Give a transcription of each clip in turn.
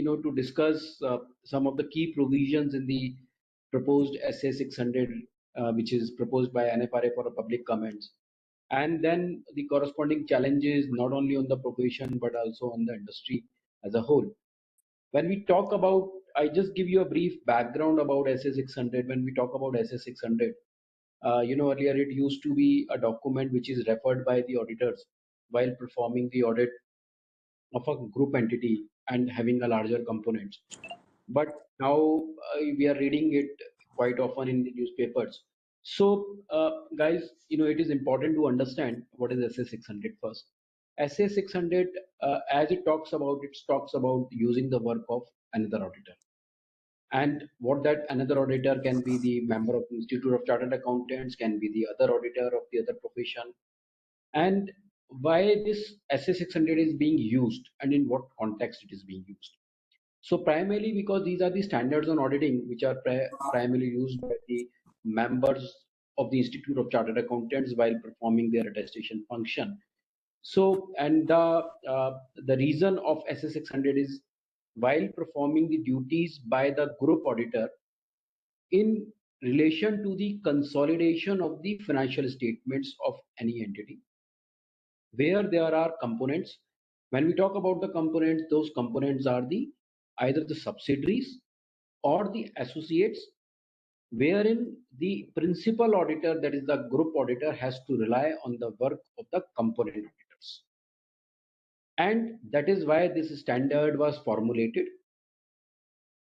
to discuss some of the key provisions in the proposed SA 600, which is proposed by NFRA for a public comments, and then the corresponding challenges not only on the profession but also on the industry as a whole. When we talk about, I just give you a brief background about SA 600. When we talk about SA 600, earlier it used to be a document which is referred by the auditors while performing the audit of a group entity and having a larger components. But now we are reading it quite often in the newspapers. So, guys, it is important to understand what is SA 600 first. SA 600, as it talks about using the work of another auditor. And what that another auditor can be the member of the Institute of Chartered Accountants, can be the other auditor of the other profession, and why this SA 600 is being used and in what context it is being used. So primarily because these are the standards on auditing which are primarily used by the members of the Institute of Chartered Accountants while performing their attestation function. So, and the reason of SA 600 is while performing the duties by the group auditor in relation to the consolidation of the financial statements of any entity, where there are components. When we talk about the components, those components are the either the subsidiaries or the associates, wherein the principal auditor, that is the group auditor, has to rely on the work of the component auditors. And that is why this standard was formulated.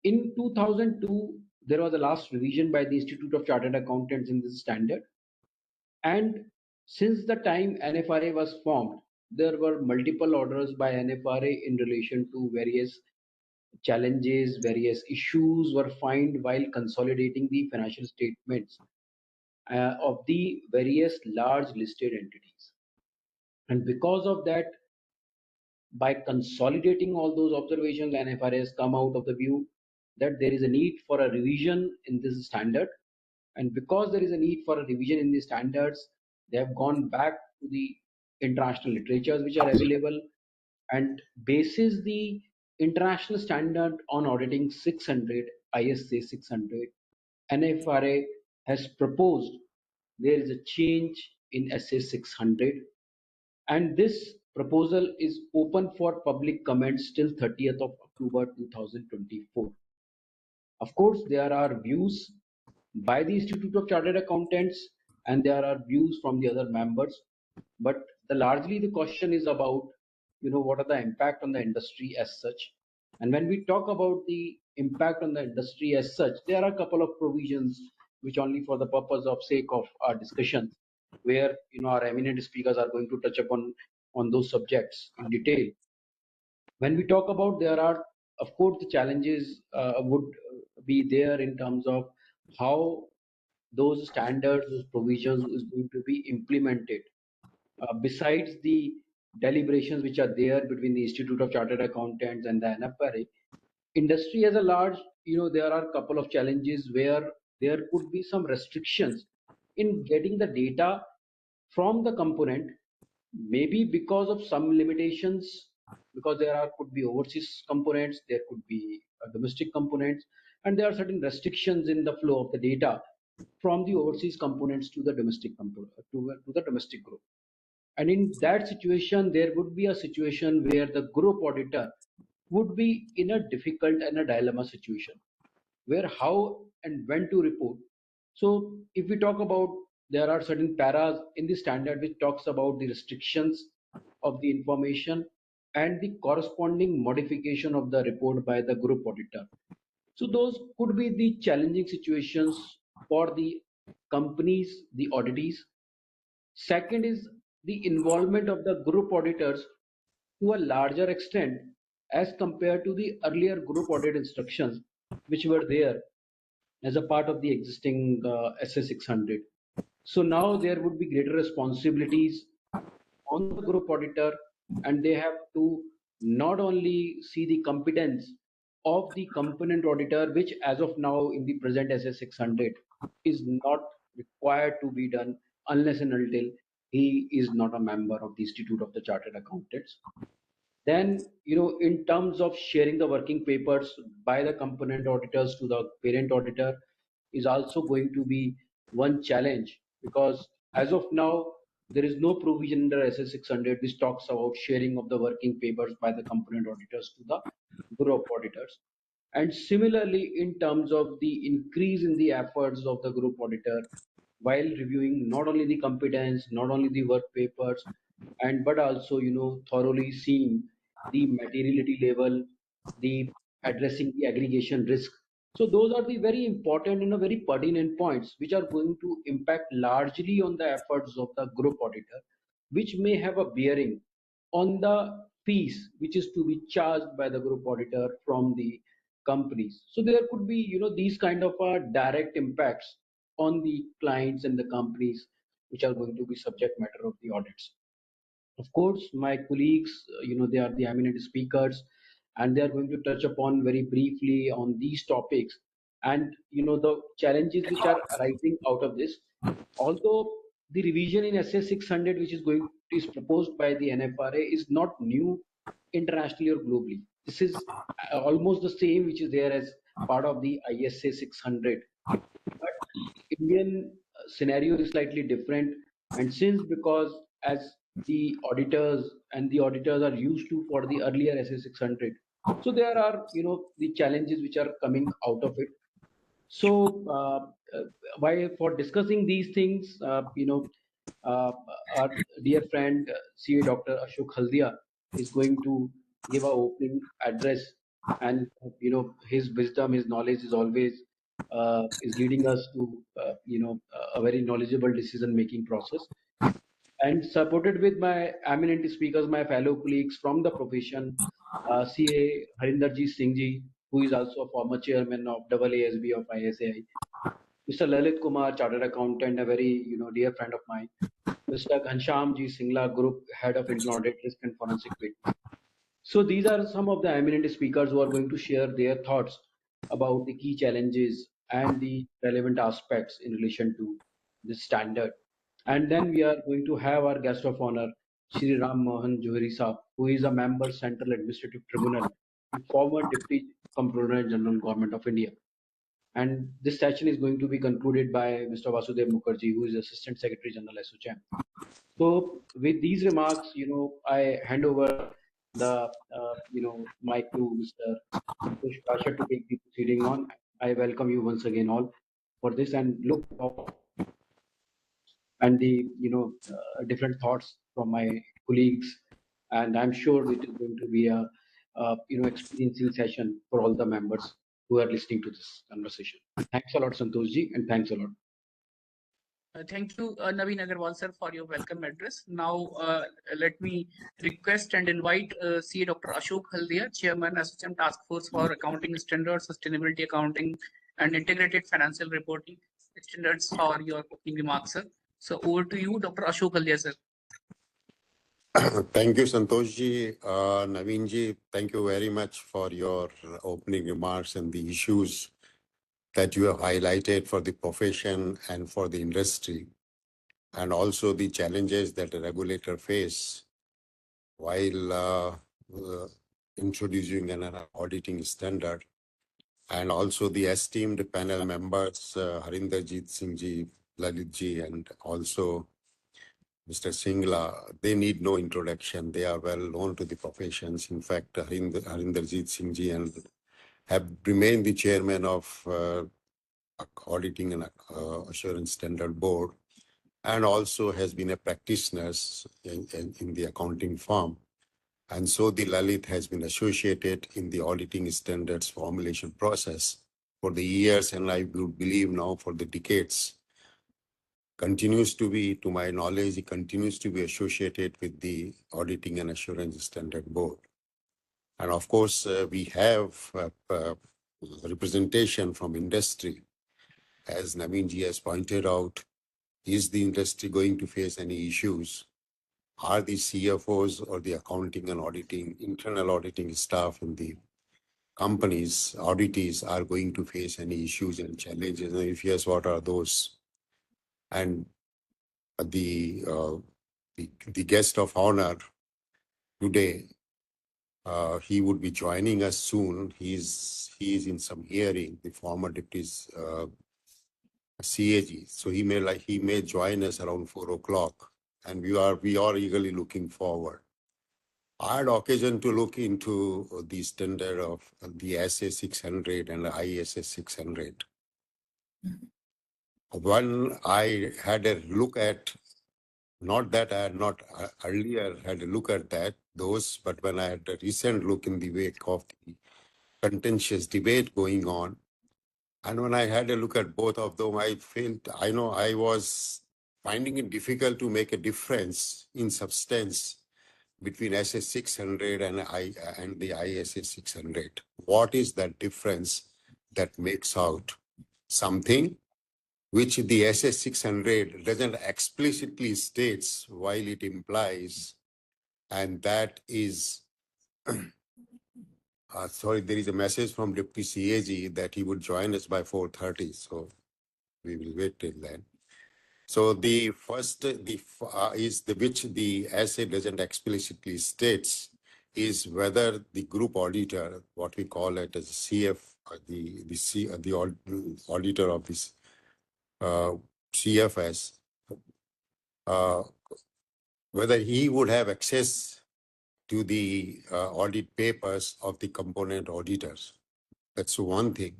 In 2002, there was a last revision by the Institute of Chartered Accountants in this standard. And since the time NFRA was formed, there were multiple orders by NFRA in relation to various challenges, various issues were found while consolidating the financial statements of the various large listed entities. And because of that, by consolidating all those observations, NFRA has come out of the view that there is a need for a revision in this standard. And because there is a need for a revision in the standards, they have gone back to the international literatures which are available, and basis the international standard on auditing 600, ISA 600, NFRA has proposed there is a change in SA 600, and this proposal is open for public comments till 30th of October 2024. Of course, there are views by the Institute of Chartered Accountants and there are views from the other members, but largely the question is about what are the impact on the industry as such. And when we talk about the impact on the industry as such, there are a couple of provisions which only for the purpose of sake of our discussion, where our eminent speakers are going to touch upon on those subjects in detail. When we talk about, there are of course the challenges would be there in terms of how those standards, those provisions is going to be implemented. Besides the deliberations which are there between the Institute of Chartered Accountants and the NFRA, industry as a large, there are a couple of challenges where there could be some restrictions in getting the data from the component, maybe because of some limitations, because could be overseas components, there could be domestic components, and there are certain restrictions in the flow of the data from the overseas components to the domestic to the domestic group. And in that situation, there would be a situation where the group auditor would be in a difficult and a dilemma situation, where how and when to report. So if we talk about, there are certain paras in the standard which talks about the restrictions of the information and the corresponding modification of the report by the group auditor. So those could be the challenging situations for the companies, the auditees. Second is the involvement of the group auditors to a larger extent as compared to the earlier group audit instructions which were there as a part of the existing SA 600. So now there would be greater responsibilities on the group auditor, and they have to not only see the competence of the component auditor, which as of now in the present SA 600 is not required to be done unless and until he is not a member of the Institute of the Chartered Accountants. Then, in terms of sharing the working papers by the component auditors to the parent auditor is also going to be one challenge, because as of now, there is no provision under SS 600 which talks about sharing of the working papers by the component auditors to the group auditors. And similarly, in terms of the increase in the efforts of the group auditor while reviewing not only the competence, not only the work papers, and but also thoroughly seeing the materiality level, the addressing the aggregation risk. So those are the very important and very pertinent points which are going to impact largely on the efforts of the group auditor, which may have a bearing on the fees which is to be charged by the group auditor from the companies. So there could be these kind of direct impacts on the clients and the companies which are going to be subject matter of the audits. Of course, my colleagues, they are the eminent speakers, and they are going to touch upon very briefly on these topics and the challenges which are arising out of this. Although the revision in SS 600, which is proposed by the NFRA, is not new internationally or globally. This is almost the same which is there as part of the ISA 600. But Indian scenario is slightly different, and since because as the auditors are used to for the earlier SA 600, so there are the challenges which are coming out of it. So why for discussing these things, uh, our dear friend CA Dr. Ashok Haldia is going to give a opening address, and his wisdom, his knowledge is always is leading us to a very knowledgeable decision making process, and supported with my eminent speakers, my fellow colleagues from the profession, CA Harinderjit Singh ji, who is also a former chairman of AASB of ISAI, Mr. Lalit Kumar, chartered accountant, a very dear friend of mine, Mr. Ghanshyam Ji Singla, Group Head of Internal Audit Risk and Forensic Witness. So these are some of the eminent speakers who are going to share their thoughts about the key challenges and the relevant aspects in relation to this standard. And then we are going to have our guest of honor, Shri Ram Mohan Johari Saab, who is a member Central Administrative Tribunal and former Deputy Comptroller General Government of India. And this session is going to be concluded by Mr. Vasudev Mukherjee, who is Assistant Secretary General ASSOCHAM. So with these remarks, I hand over the mic to Mr. Santosh Kasha to take the proceeding on. I welcome you once again all for this and look forward and the different thoughts from my colleagues, and I'm sure it is going to be a experiencing session for all the members who are listening to this conversation. Thanks a lot, Santoshji, and thanks a lot. Thank you, Naveen Agarwal sir, for your welcome address. Now, let me request and invite CA Dr. Ashok Haldia, Chairman, ASSOCHAM Task Force for Accounting Standards, Sustainability Accounting, and Integrated Financial Reporting Standards for your opening remarks, sir. So over to you, Dr. Ashok Haldia, sir. Thank you, Santoshji. Naveenji, thank you very much for your opening remarks and the issues that you have highlighted for the profession and for the industry, and also the challenges that the regulator face while introducing an auditing standard, and also the esteemed panel members, Harinderjit Singh ji, Lalit ji, and also Mr. Singla. They need no introduction. They are well known to the professions. In fact, Harinderjit Singh ji and have remained the chairman of Auditing and Assurance Standard Board, and also has been a practitioner in the accounting firm. And so the Lalit has been associated in the auditing standards formulation process for the years, and I would believe now for the decades. Continues to be, to my knowledge, it continues to be associated with the Auditing and Assurance Standard Board. And of course, we have representation from industry. As Naveenji has pointed out, is the industry going to face any issues? Are the CFOs or the accounting and auditing, internal auditing staff in the companies, auditees are going to face any issues and challenges? And if yes, what are those? And the guest of honor today He would be joining us soon. He is in some hearing, the former deputy CAG. So he may join us around 4 o'clock, and we are eagerly looking forward. I had occasion to look into the standard of the SA 600 and the ISS 600. One, I had a look at, not that I had not earlier had a look at those, but when I had a recent look in the wake of the contentious debate going on, and when I had a look at both of them, I was finding it difficult to make a difference in substance between SS 600 and the ISS 600. What is that difference that makes out something which the SS 600 doesn't explicitly states while it implies, and that is, sorry, there is a message from Deputy CAG that he would join us by 4:30, so we will wait till then. So the first is which the essay doesn't explicitly states is whether the group auditor, what we call it as CF, the auditor of this CFS, whether he would have access to the audit papers of the component auditors. That's one thing.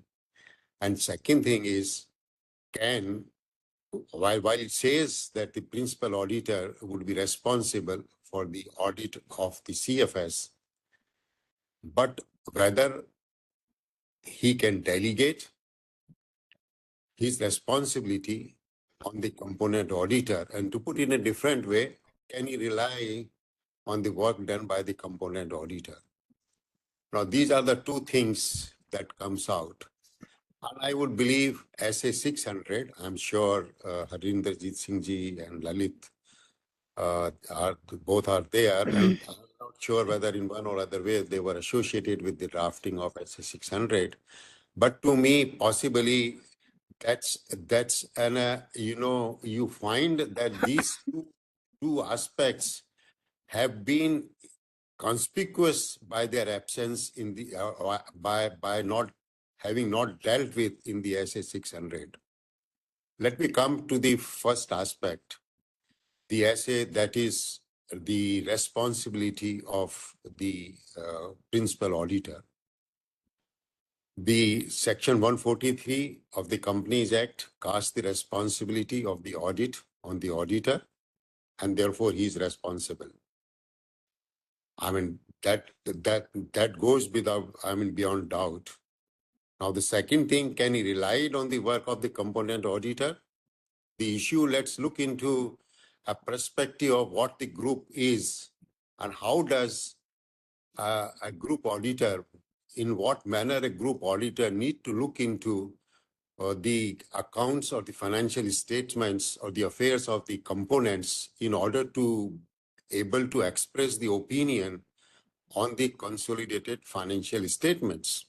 And second thing is, while it says that the principal auditor would be responsible for the audit of the CFS, but whether he can delegate his responsibility on the component auditor, and to put it in a different way, can he rely on the work done by the component auditor? Now, these are the two things that comes out. And I would believe SA 600, I'm sure Harinderjit Singh ji and Lalit both are there, and I'm not sure whether in one or other way they were associated with the drafting of SA 600. But to me, possibly that's an you find that these two aspects have been conspicuous by their absence in the by not having not dealt with in the SA 600. Let me come to the first aspect, the essay that is the responsibility of the principal auditor. The Section 143 of the Companies Act casts the responsibility of the audit on the auditor, and therefore he is responsible. I mean, that goes without, beyond doubt. Now, the second thing, can he rely on the work of the component auditor? The issue, let's look into a perspective of what the group is and how does a group auditor, in what manner a group auditor need to look into the accounts or the financial statements or the affairs of the components in order to able to express the opinion on the consolidated financial statements.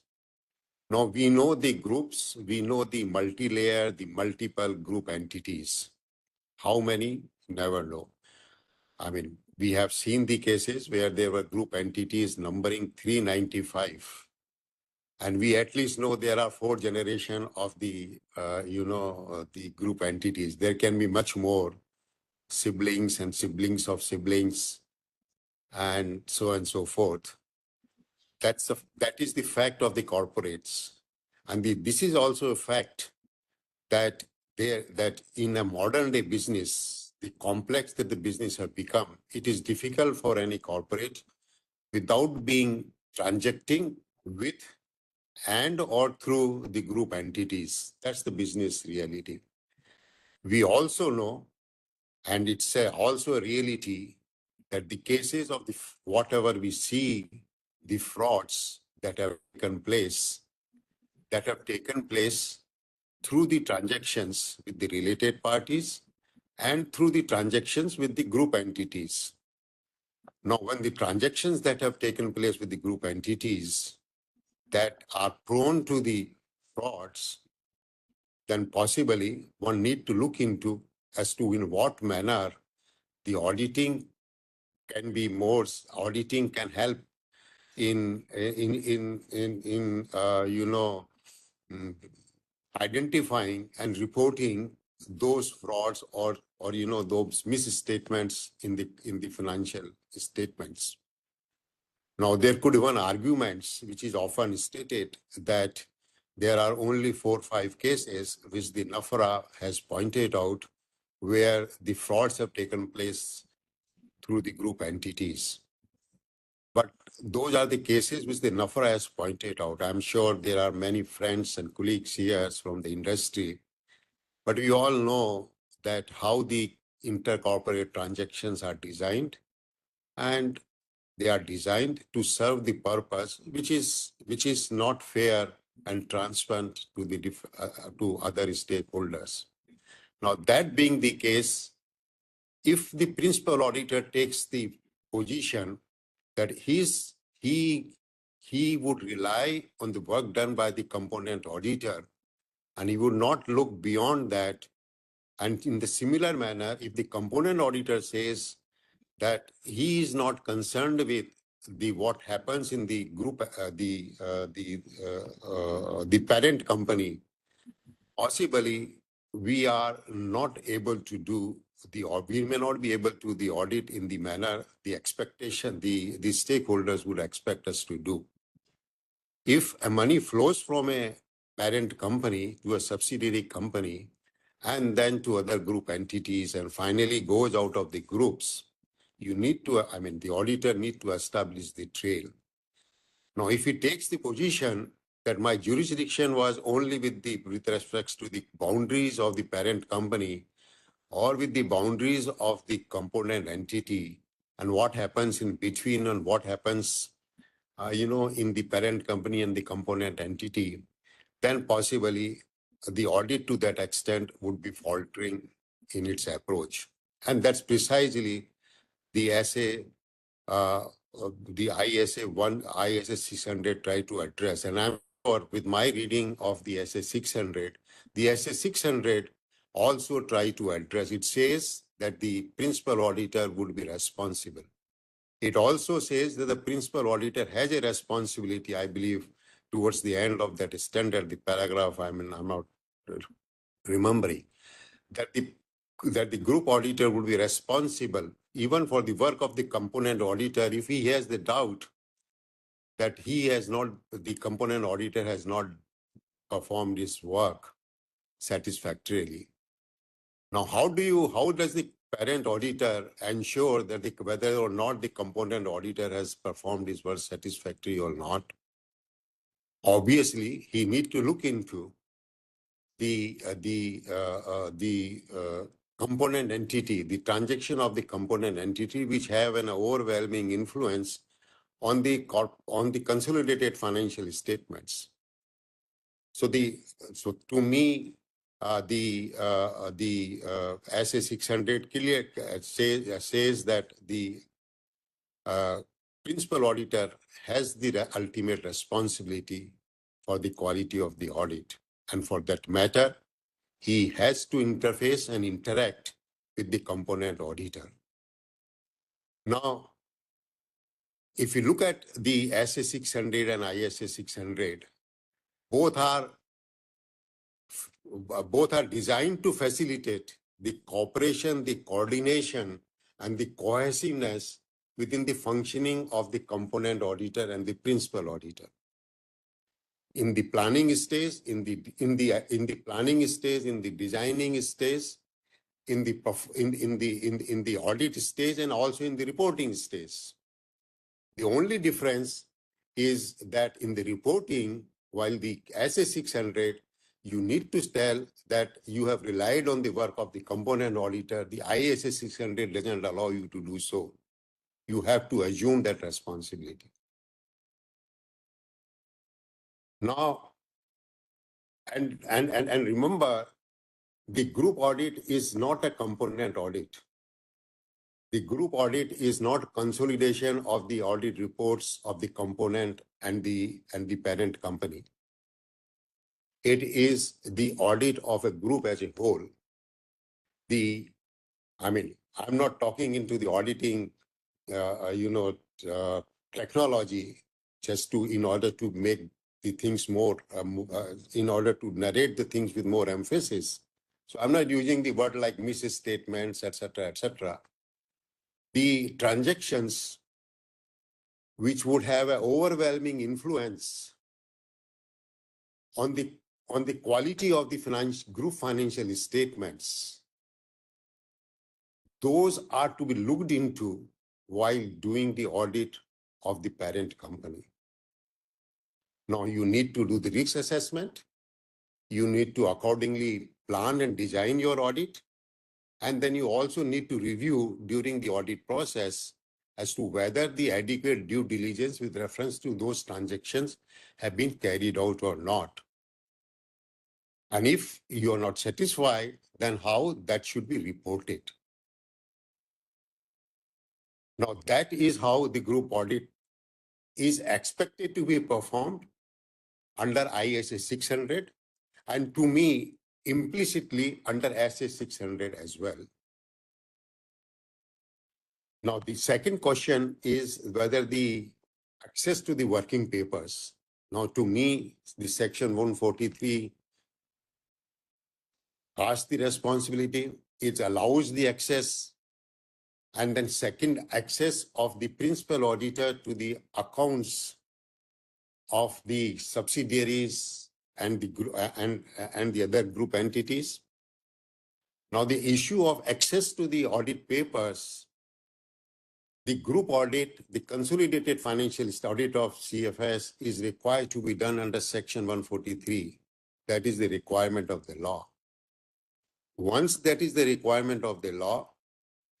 Now, we know the groups, we know the multi-layer, the multiple group entities. How many? Never know. I mean, we have seen the cases where there were group entities numbering 395. And we at least know there are 4 generations of the, the group entities. There can be much more siblings and siblings of siblings and so on and so forth. That is the fact of the corporates. And this is also a fact that in a modern day business, the complex that the business have become, it is difficult for any corporate without being transacting with and or through the group entities. That's the business reality. We also know, and it's also a reality, that the cases of whatever we see, the frauds that have taken place through the transactions with the related parties and through the transactions with the group entities. Now, when the transactions that have taken place with the group entities that are prone to the frauds, then possibly one need to look into as to in what manner the auditing can help in mm, identifying and reporting those frauds or those misstatements in the financial statements. Now, there could be one arguments which is often stated that there are only 4 or 5 cases which the NAFRA has pointed out where the frauds have taken place through the group entities. But those are the cases which the NAFRA has pointed out. I'm sure there are many friends and colleagues here from the industry, but we all know that how the intercorporate transactions are designed, and they are designed to serve the purpose which is not fair and transparent to to other stakeholders. Now, that being the case, if the principal auditor takes the position that he would rely on the work done by the component auditor and he would not look beyond that, and in the similar manner, if the component auditor says that he is not concerned with what happens in the group, the parent company, possibly we are not able to do we may not be able to the audit in the manner the expectation the stakeholders would expect us to do. If a money flows from a parent company to a subsidiary company and then to other group entities and finally goes out of the groups, you need to, the auditor need to establish the trail. Now, if he takes the position that my jurisdiction was only with respect to the boundaries of the parent company or with the boundaries of the component entity and what happens in between and what happens, in the parent company and the component entity, then possibly the audit to that extent would be faltering in its approach. And that's precisely the essay, the ISA 600 try to address. And I'm sure with my reading of the SA 600, the SA 600 also try to address. It says that the principal auditor would be responsible. It also says that the principal auditor has a responsibility, I believe, towards the end of that standard, the paragraph, I'm not remembering, that the group auditor would be responsible even for the work of the component auditor if he has the doubt that the component auditor has not performed his work satisfactorily. Now, how does the parent auditor ensure that whether or not the component auditor has performed his work satisfactorily or not? Obviously, he needs to look into the component entity, the transaction of the component entity, which have an overwhelming influence on the consolidated financial statements. So to me, the SA 600 clear says that the principal auditor has the ultimate responsibility for the quality of the audit. And for that matter, he has to interface and interact with the component auditor. Now, if you look at the SA 600 and ISA 600, both are designed to facilitate the cooperation, the coordination, and the cohesiveness within the functioning of the component auditor and the principal auditor. In the planning stage, in the planning stage, in the designing stage, in the audit stage, and also in the reporting stage. The only difference is that in the reporting, while the SA 600, you need to tell that you have relied on the work of the component auditor. The ISA 600 doesn't allow you to do so. You have to assume that responsibility. Now, and remember, the group audit is not a component audit. The group audit is not consolidation of the audit reports of the component and the parent company. It is the audit of a group as a whole. I'm not talking into the auditing, technology, just to, in order to make the things more, in order to narrate the things with more emphasis. So I'm not using the word like misstatements, etc., etc. The transactions which would have an overwhelming influence on the quality of the group financial statements, those are to be looked into while doing the audit of the parent company. Now you need to do the risk assessment. You need to accordingly plan and design your audit. And then you also need to review during the audit process as to whether the adequate due diligence with reference to those transactions have been carried out or not. And if you are not satisfied, then how that should be reported. Now that is how the group audit is expected to be performed under ISA 600, and to me, implicitly under SA 600 as well. Now, the second question is whether the access to the working papers. Now, to me, the section 143 has the responsibility. It allows the access. And then second, access of the principal auditor to the accounts of the subsidiaries and the other group entities. Now, the issue of access to the audit papers, the group audit, the consolidated financial audit of CFS is required to be done under section 143. That is the requirement of the law. Once that is the requirement of the law,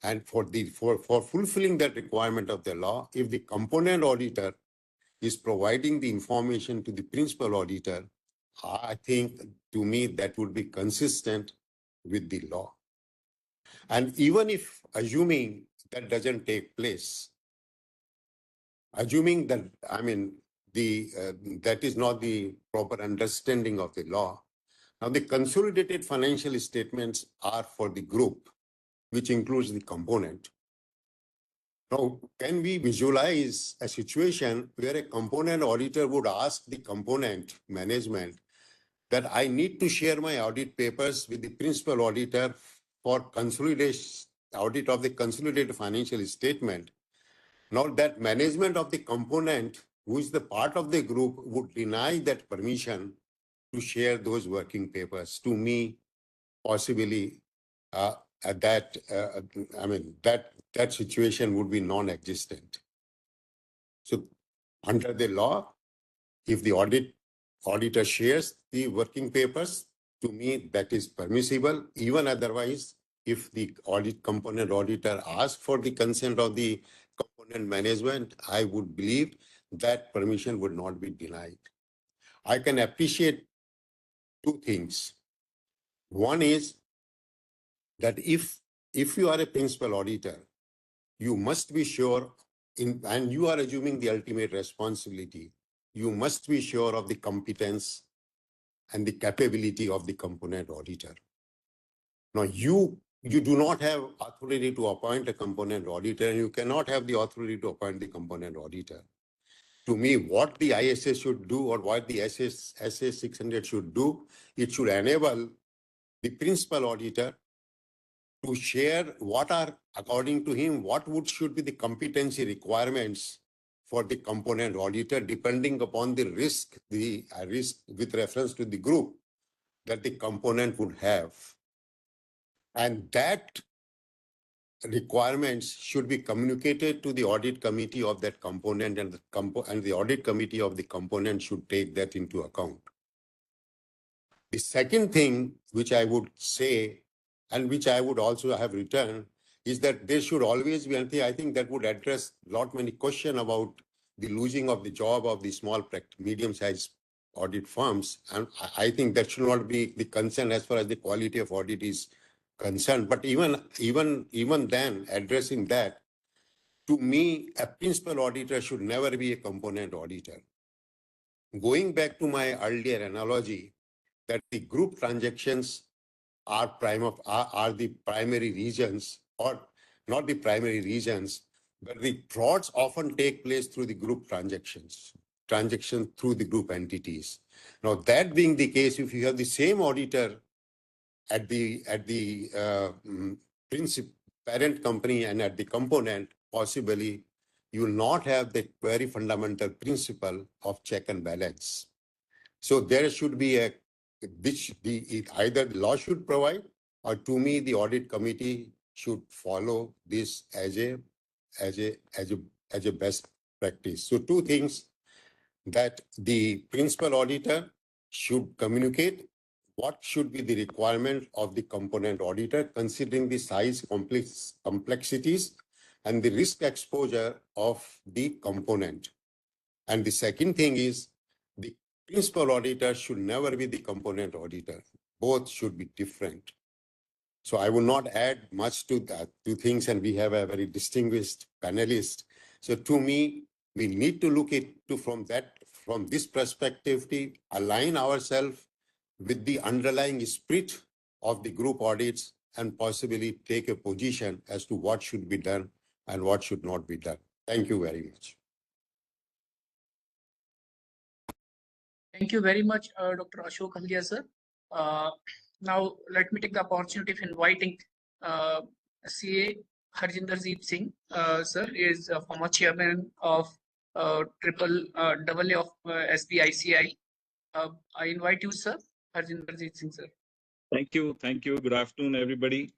and for fulfilling that requirement of the law, if the component auditor is providing the information to the principal auditor, I think to me that would be consistent with the law. And even if assuming that doesn't take place, assuming that, I mean, that is not the proper understanding of the law. Now, the consolidated financial statements are for the group, which includes the component. Now, can we visualize a situation where a component auditor would ask the component management that I need to share my audit papers with the principal auditor for consolidation, audit of the consolidated financial statement? Now that management of the component, who is the part of the group, would deny that permission to share those working papers. To me, possibly that situation would be non-existent. So under the law, if the auditor shares the working papers, to me that is permissible. Even otherwise, if the component auditor asks for the consent of the component management, I would believe that permission would not be denied. I can appreciate two things. One is that if you are a principal auditor, you must be sure, and you are assuming the ultimate responsibility, you must be sure of the competence and the capability of the component auditor. Now, you do not have authority to appoint a component auditor, and you cannot have the authority to appoint the component auditor. To me, what the ISS should do, or what the SA 600 should do, it should enable the principal auditor to share what are, according to him, should be the competency requirements for the component auditor, depending upon the risk with reference to the group that the component would have. And that requirements should be communicated to the audit committee of that component, and the audit committee of the component should take that into account. The second thing which I would say, and which I would also have written, is that there should always be, and I think that would address many questions about the losing of the job of the small, medium-sized audit firms. And I think that should not be the concern as far as the quality of audit is concerned. But even then, addressing that, to me, a principal auditor should never be a component auditor. Going back to my earlier analogy, that the group transactions are the primary reasons, or not the primary reasons, but the frauds often take place through the group transactions. transaction through the group entities. Now, that being the case, if you have the same auditor at the parent company and at the component, possibly you will not have the very fundamental principle of check and balance. So there should be either the law should provide, or to me the audit committee should follow this as a best practice. So two things, that the principal auditor should communicate what should be the requirement of the component auditor, considering the size, complexities, and the risk exposure of the component. And the second thing is, the principal auditor should never be the component auditor. Both should be different. So I will not add much to that, to things, and we have a very distinguished panelist. So to me, we need to look at from this perspective, to align ourselves with the underlying spirit of the group audits and possibly take a position as to what should be done and what should not be done. Thank you very much. Thank you very much, Dr. Ashok Haldia, sir. Now, let me take the opportunity of inviting CA Harjinderjeet Singh, sir, is a former chairman of Triple AA of SBICI. I invite you, sir, Harjinderjeet Singh, sir. Thank you. Thank you. Good afternoon, everybody.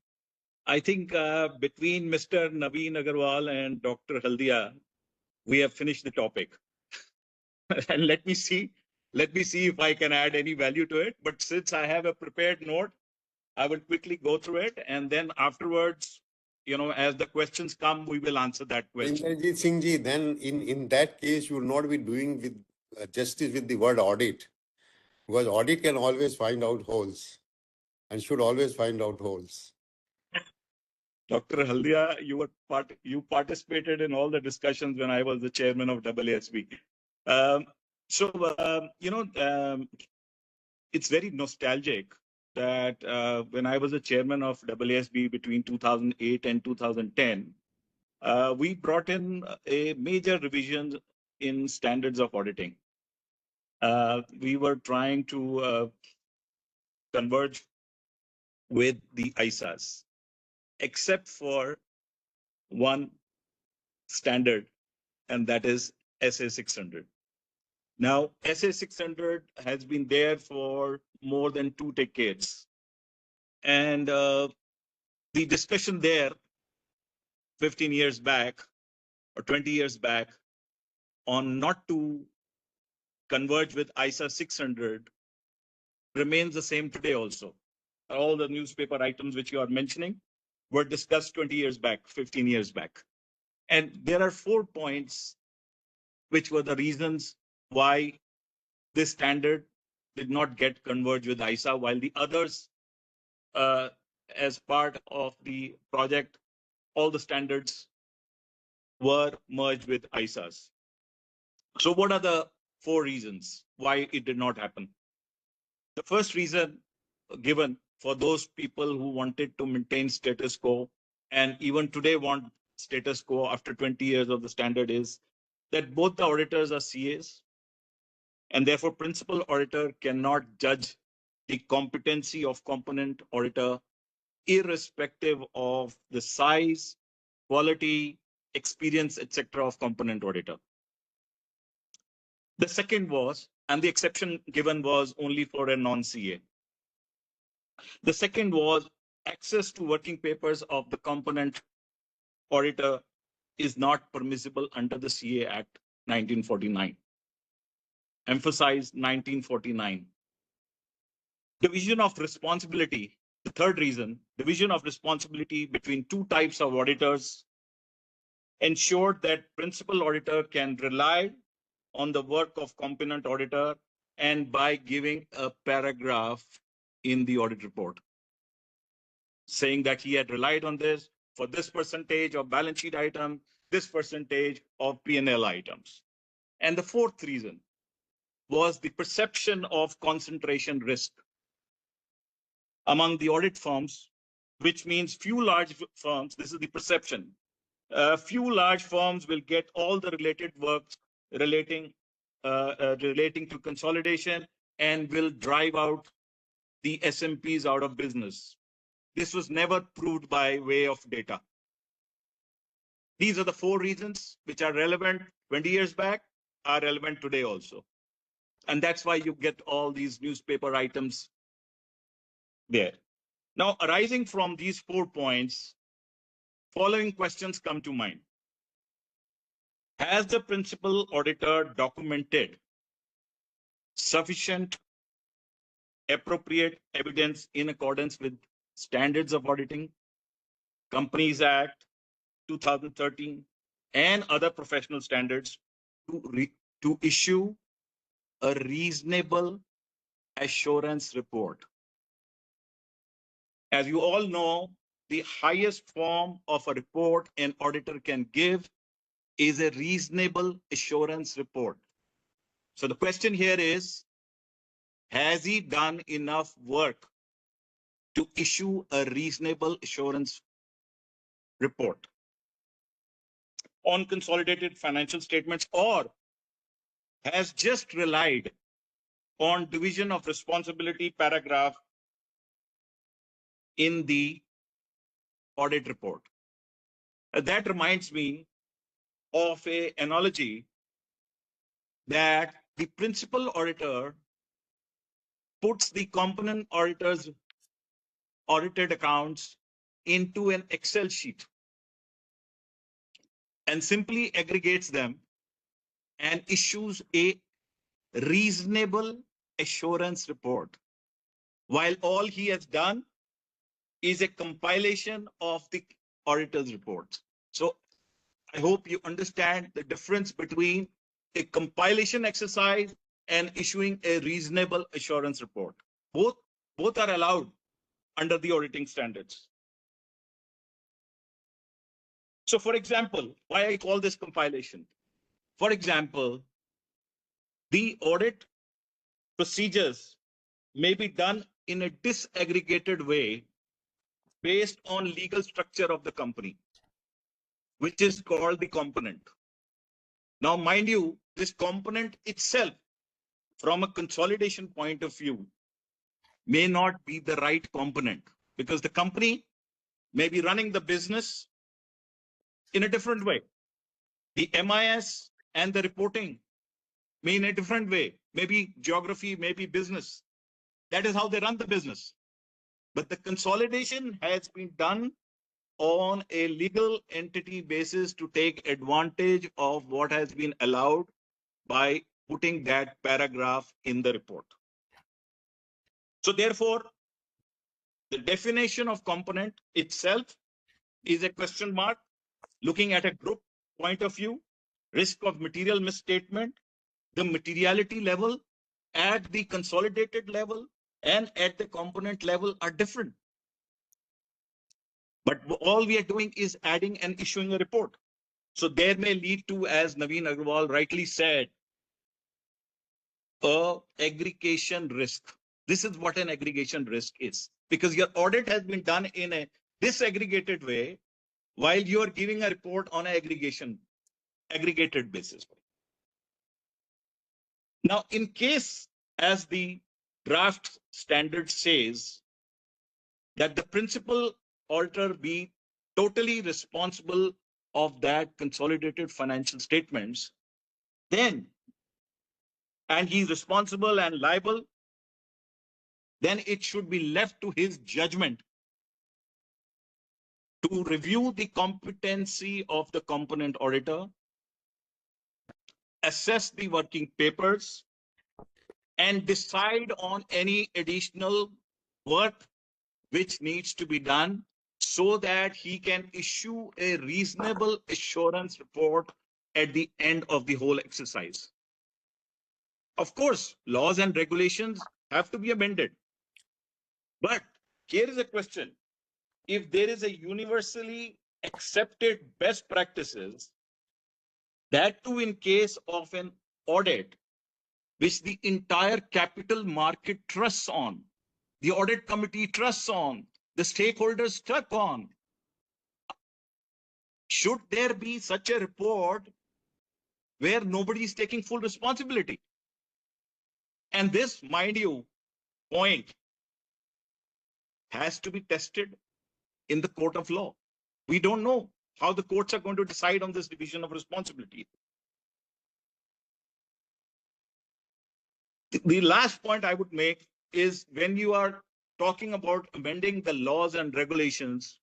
I think between Mr. Naveen Agarwal and Dr. Haldia, we have finished the topic. And let me see if I can add any value to it. But since I have a prepared note, I will quickly go through it. And then afterwards, as the questions come, we will answer that question. Inderjeet Singh ji, then in that case, you will not be doing with justice with the word audit, because audit can always find out holes and should always find out holes. Dr. Haldia, you participated in all the discussions when I was the chairman of AASB. It's very nostalgic that when I was the chairman of AASB between 2008 and 2010, we brought in a major revision in standards of auditing. We were trying to converge with the ISAs, except for one standard, and that is SA 600. Now, SA 600 has been there for more than 2 decades. And the discussion there 15 years back or 20 years back on not to converge with ISA 600 remains the same today also. All the newspaper items which you are mentioning were discussed 20 years back, 15 years back. And there are 4 points which were the reasons why this standard did not get converged with ISA, while the others, as part of the project, all the standards were merged with ISAs. So what are the 4 reasons why it did not happen? The first reason given for those people who wanted to maintain status quo, and even today want status quo after 20 years of the standard, is that both the auditors are CAs, and therefore principal auditor cannot judge the competency of component auditor irrespective of the size, quality, experience, etc. of component auditor. The second was, and the exception given was only for a non-CA. The second was access to working papers of the component auditor is not permissible under the CA Act 1949. Emphasize 1949. Division of responsibility. The third reason, division of responsibility between 2 types of auditors ensured that principal auditor can rely on the work of component auditor, and by giving a paragraph in the audit report saying that he had relied on this for this percentage of balance sheet item, this percentage of P&L items. And the fourth reason was the perception of concentration risk among the audit firms, which means few large firms, this is the perception, few large firms will get all the related works relating relating to consolidation and will drive out the SMPs out of business. This was never proved by way of data. These are the 4 reasons which are relevant 20 years back, are relevant today also. And that's why you get all these newspaper items there. Now, arising from these 4 points, following questions come to mind. Has the principal auditor documented sufficient appropriate evidence in accordance with standards of auditing, Companies Act 2013, and other professional standards to issue a reasonable assurance report? As you all know, the highest form of a report an auditor can give is a reasonable assurance report. So the question here is, has he done enough work to issue a reasonable assurance report on consolidated financial statements, or has just relied on division of responsibility paragraph in the audit report? That reminds me of an analogy that the principal auditor puts the component auditor's audited accounts into an Excel sheet and simply aggregates them and issues a reasonable assurance report, while all he has done is a compilation of the auditor's reports. So I hope you understand the difference between a compilation exercise and issuing a reasonable assurance report. Both are allowed under the auditing standards. So for example, why I call this compilation? For example, the audit procedures may be done in a disaggregated way based on legal structure of the company, which is called the component. Now, mind you, this component itself, from a consolidation point of view, may not be the right component, because the company may be running the business in a different way. The MIS and the reporting may in a different way, maybe geography, maybe business. That is how they run the business. But the consolidation has been done on a legal entity basis to take advantage of what has been allowed by putting that paragraph in the report. So therefore, the definition of component itself is a question mark, looking at a group point of view, risk of material misstatement, the materiality level at the consolidated level and at the component level are different. But all we are doing is adding and issuing a report. So there may lead to, as Naveen Agarwal rightly said, a aggregation risk. This is what an aggregation risk is, because your audit has been done in a disaggregated way while you are giving a report on an aggregated basis. Now, in case, as the draft standard says, that the principal auditor be totally responsible of that consolidated financial statements, then, and he's responsible and liable, then it should be left to his judgment to review the competency of the component auditor, assess the working papers, and decide on any additional work which needs to be done so that he can issue a reasonable assurance report at the end of the whole exercise. Of course, laws and regulations have to be amended. But here is a question. If there is a universally accepted best practices, that too in case of an audit which the entire capital market trusts on, the audit committee trusts on, the stakeholders trust on, should there be such a report where nobody is taking full responsibility. And this, mind you, point has to be tested in the court of law. We don't know how the courts are going to decide on this division of responsibility. The last point I would make is when you are talking about amending the laws and regulations,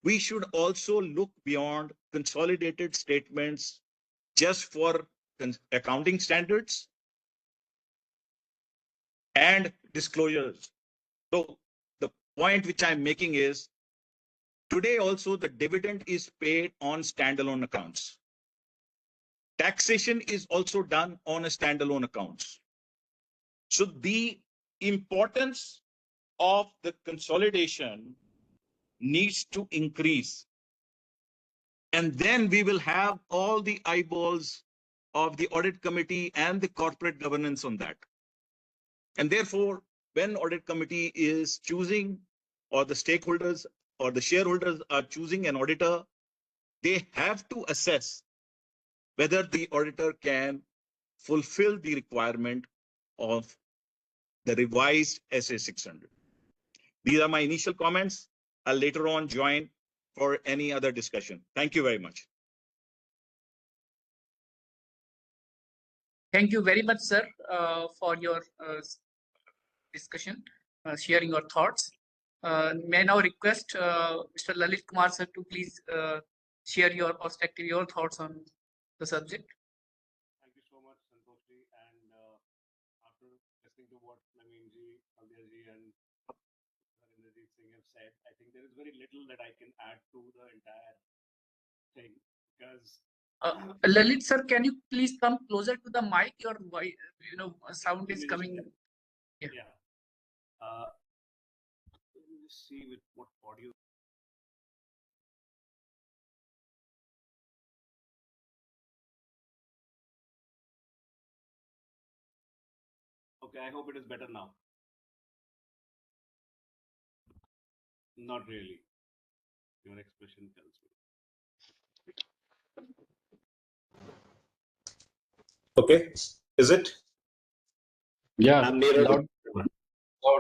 we should also look beyond consolidated statements just for accounting standards and disclosures. So the point which I'm making is today also the dividend is paid on standalone accounts. Taxation is also done on a standalone accounts. So the importance of the consolidation needs to increase. And then we will have all the eyeballs of the audit committee and the corporate governance on that. And therefore, when audit committee is choosing, or the stakeholders or the shareholders are choosing an auditor, they have to assess whether the auditor can fulfill the requirement of the revised SA 600. These are my initial comments. I'll later on join for any other discussion. Thank you very much. Thank you very much, sir, for your discussion, sharing your thoughts. May I now request Mr. Lalit Kumar, sir, to please share your perspective, your thoughts on the subject. Thank you so much, Santoshji. And after listening to what Naveenji, Khaldiaji, and Harinderjit Singh have said, I think there is very little that I can add to the entire thing because Lalit, sir, can you please come closer to the mic? Your voice, sound is coming. Yeah. Let me just see with what audio. Okay, I hope it is better now. Not really. Your expression tells me. Okay, is it? Yeah, I'm nearer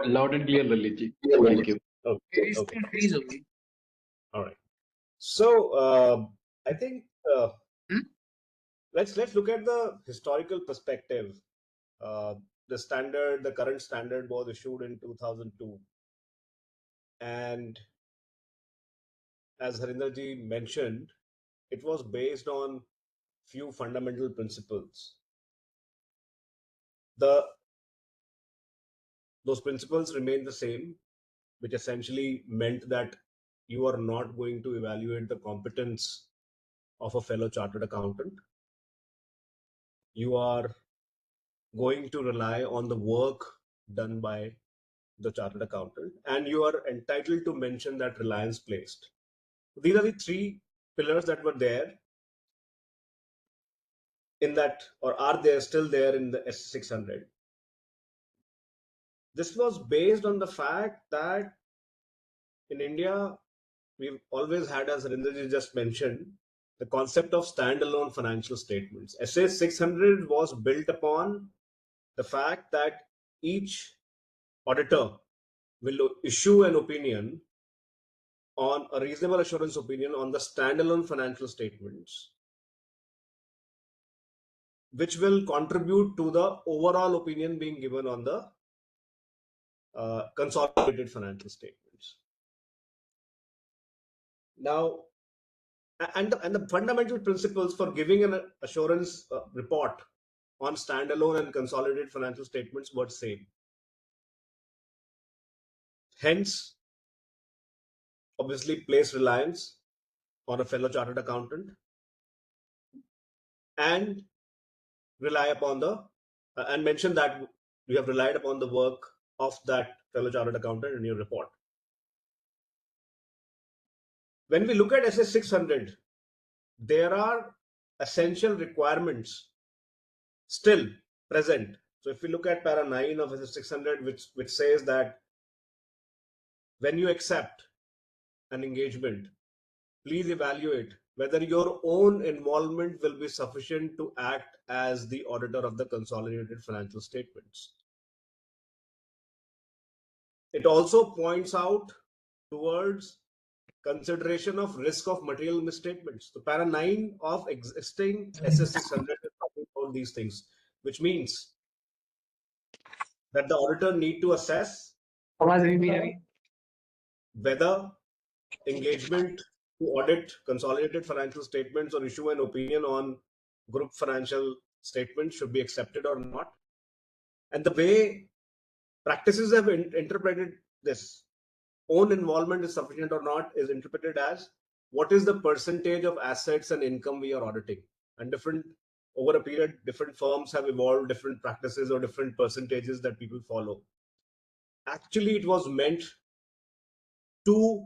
loud and clear, Lalitji. Thank you. Okay. Please, okay. All right. So I think let's look at the historical perspective. The current standard was issued in 2002, and as Harinderji mentioned, it was based on few fundamental principles. Those principles remain the same, which essentially meant that you are not going to evaluate the competence of a fellow chartered accountant. You are going to rely on the work done by the chartered accountant, and you are entitled to mention that reliance placed. These are the three pillars that were there in that, or are there still there in the S600. This was based on the fact that in India, we've always had, as Harinderji just mentioned, the concept of standalone financial statements. SA 600 was built upon the fact that each auditor will issue an opinion on a reasonable assurance opinion on the standalone financial statements, which will contribute to the overall opinion being given on the consolidated financial statements. Now, and the fundamental principles for giving an assurance report on standalone and consolidated financial statements were the same. Hence, obviously, place reliance on a fellow chartered accountant and rely upon and mention that you have relied upon the work of that fellow chartered accountant in your report. When we look at SA 600, there are essential requirements still present. So if we look at para 9 of SA 600, which says that when you accept an engagement, please evaluate whether your own involvement will be sufficient to act as the auditor of the consolidated financial statements. It also points out towards consideration of risk of material misstatements. The para 9 of existing SS 600 is talking about these things, which means that the auditor need to assess whether engagement to audit consolidated financial statements or issue an opinion on group financial statements should be accepted or not. And the way practices have interpreted this, own involvement is sufficient or not, is interpreted as what is the percentage of assets and income we are auditing. And over a period, different firms have evolved different practices or different percentages that people follow. Actually, it was meant to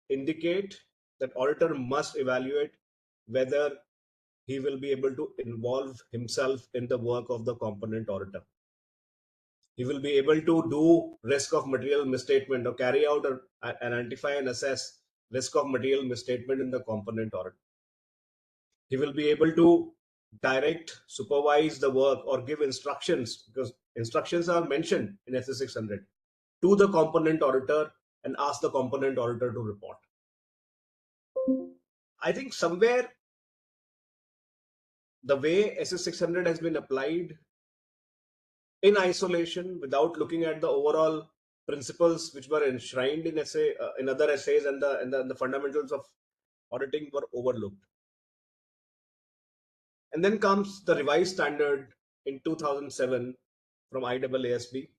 indicate that auditor must evaluate whether he will be able to involve himself in the work of the component auditor. He will be able to do risk of material misstatement or carry out and identify and assess risk of material misstatement in the component audit. He will be able to direct, supervise the work or give instructions, because instructions are mentioned in SS 600, to the component auditor and ask the component auditor to report. I think somewhere the way SS 600 has been applied in isolation without looking at the overall principles which were enshrined in in other essays and the fundamentals of auditing were overlooked. And then comes the revised standard in 2007 from IAASB.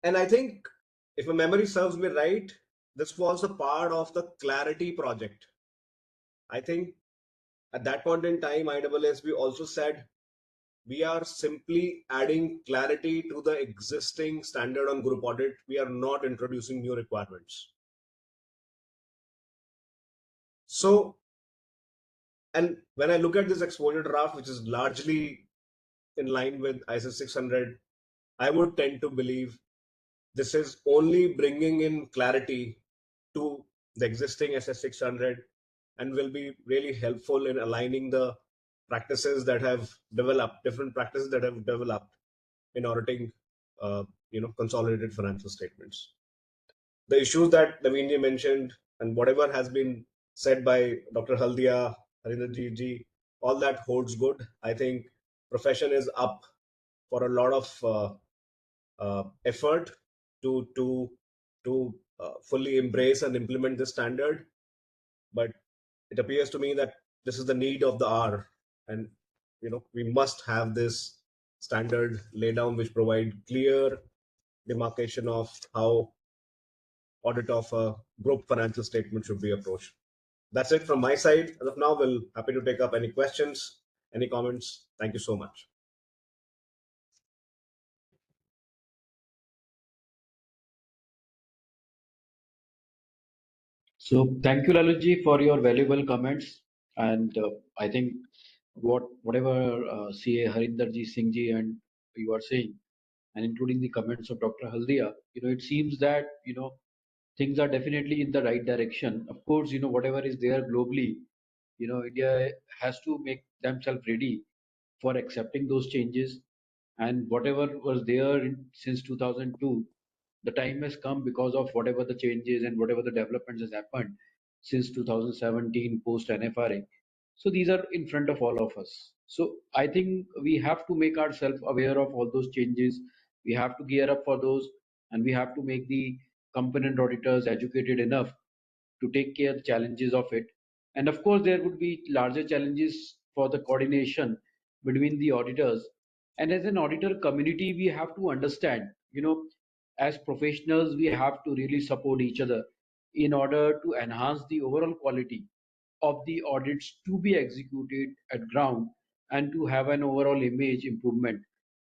And I think, if my memory serves me right, this was a part of the Clarity project. I think at that point in time, IAASB also said, we are simply adding clarity to the existing standard on group audit. We are not introducing new requirements. So, and when I look at this exposure draft, which is largely in line with ISO 600, I would tend to believe this is only bringing in clarity to the existing SS 600 and will be really helpful in aligning the practices that have developed, different practices that have developed in auditing, consolidated financial statements. The issues that Naveen mentioned and whatever has been said by Dr. Haldia, Harinderjit ji, all that holds good. I think profession is up for a lot of effort to fully embrace and implement this standard. But it appears to me that this is the need of the hour, and we must have this standard laid down which provide clear demarcation of how audit of a group financial statement should be approached. That's it from my side. As of now, we'll happy to take up any questions, any comments. Thank you so much. So thank you, Lalitji, for your valuable comments. And I think whatever CA Harinderjit Singh ji and you are saying, and including the comments of Dr. Haldia, it seems that things are definitely in the right direction. Of course, whatever is there globally, India has to make themselves ready for accepting those changes. And whatever was there since 2002, the time has come because of whatever the changes and whatever the developments has happened since 2017 post NFRA. So these are in front of all of us. So I think we have to make ourselves aware of all those changes. We have to gear up for those, and we have to make the component auditors educated enough to take care of the challenges of it. And of course, there would be larger challenges for the coordination between the auditors. And as an auditor community, we have to understand, as professionals, we have to really support each other in order to enhance the overall quality of the audits to be executed at ground and to have an overall image improvement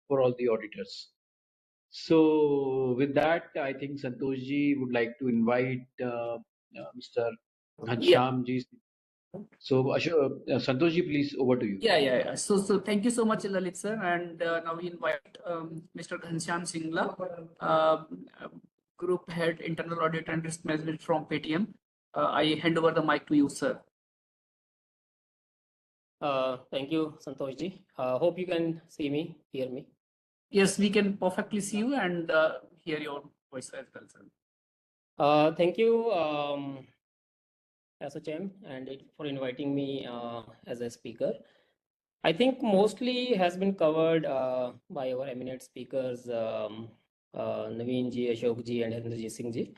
for all the auditors. So with that, I think Santoshji would like to invite Mr. Ghanshyam ji. So Santoshji, please, over to you. Yeah. So thank you so much, Lalit sir. And now we invite Mr. Ghanshyam Singla, Group Head Internal Audit and Risk Management from Paytm, I hand over the mic to you, sir. Thank you, Santoshji. Hope you can see me, hear me. Yes, we can perfectly see you and hear your voice as well, sir. Thank you, ASSOCHAM, and for inviting me as a speaker. I think mostly has been covered by our eminent speakers, Naveen ji, Ashok ji, and Harinderjit Singh ji.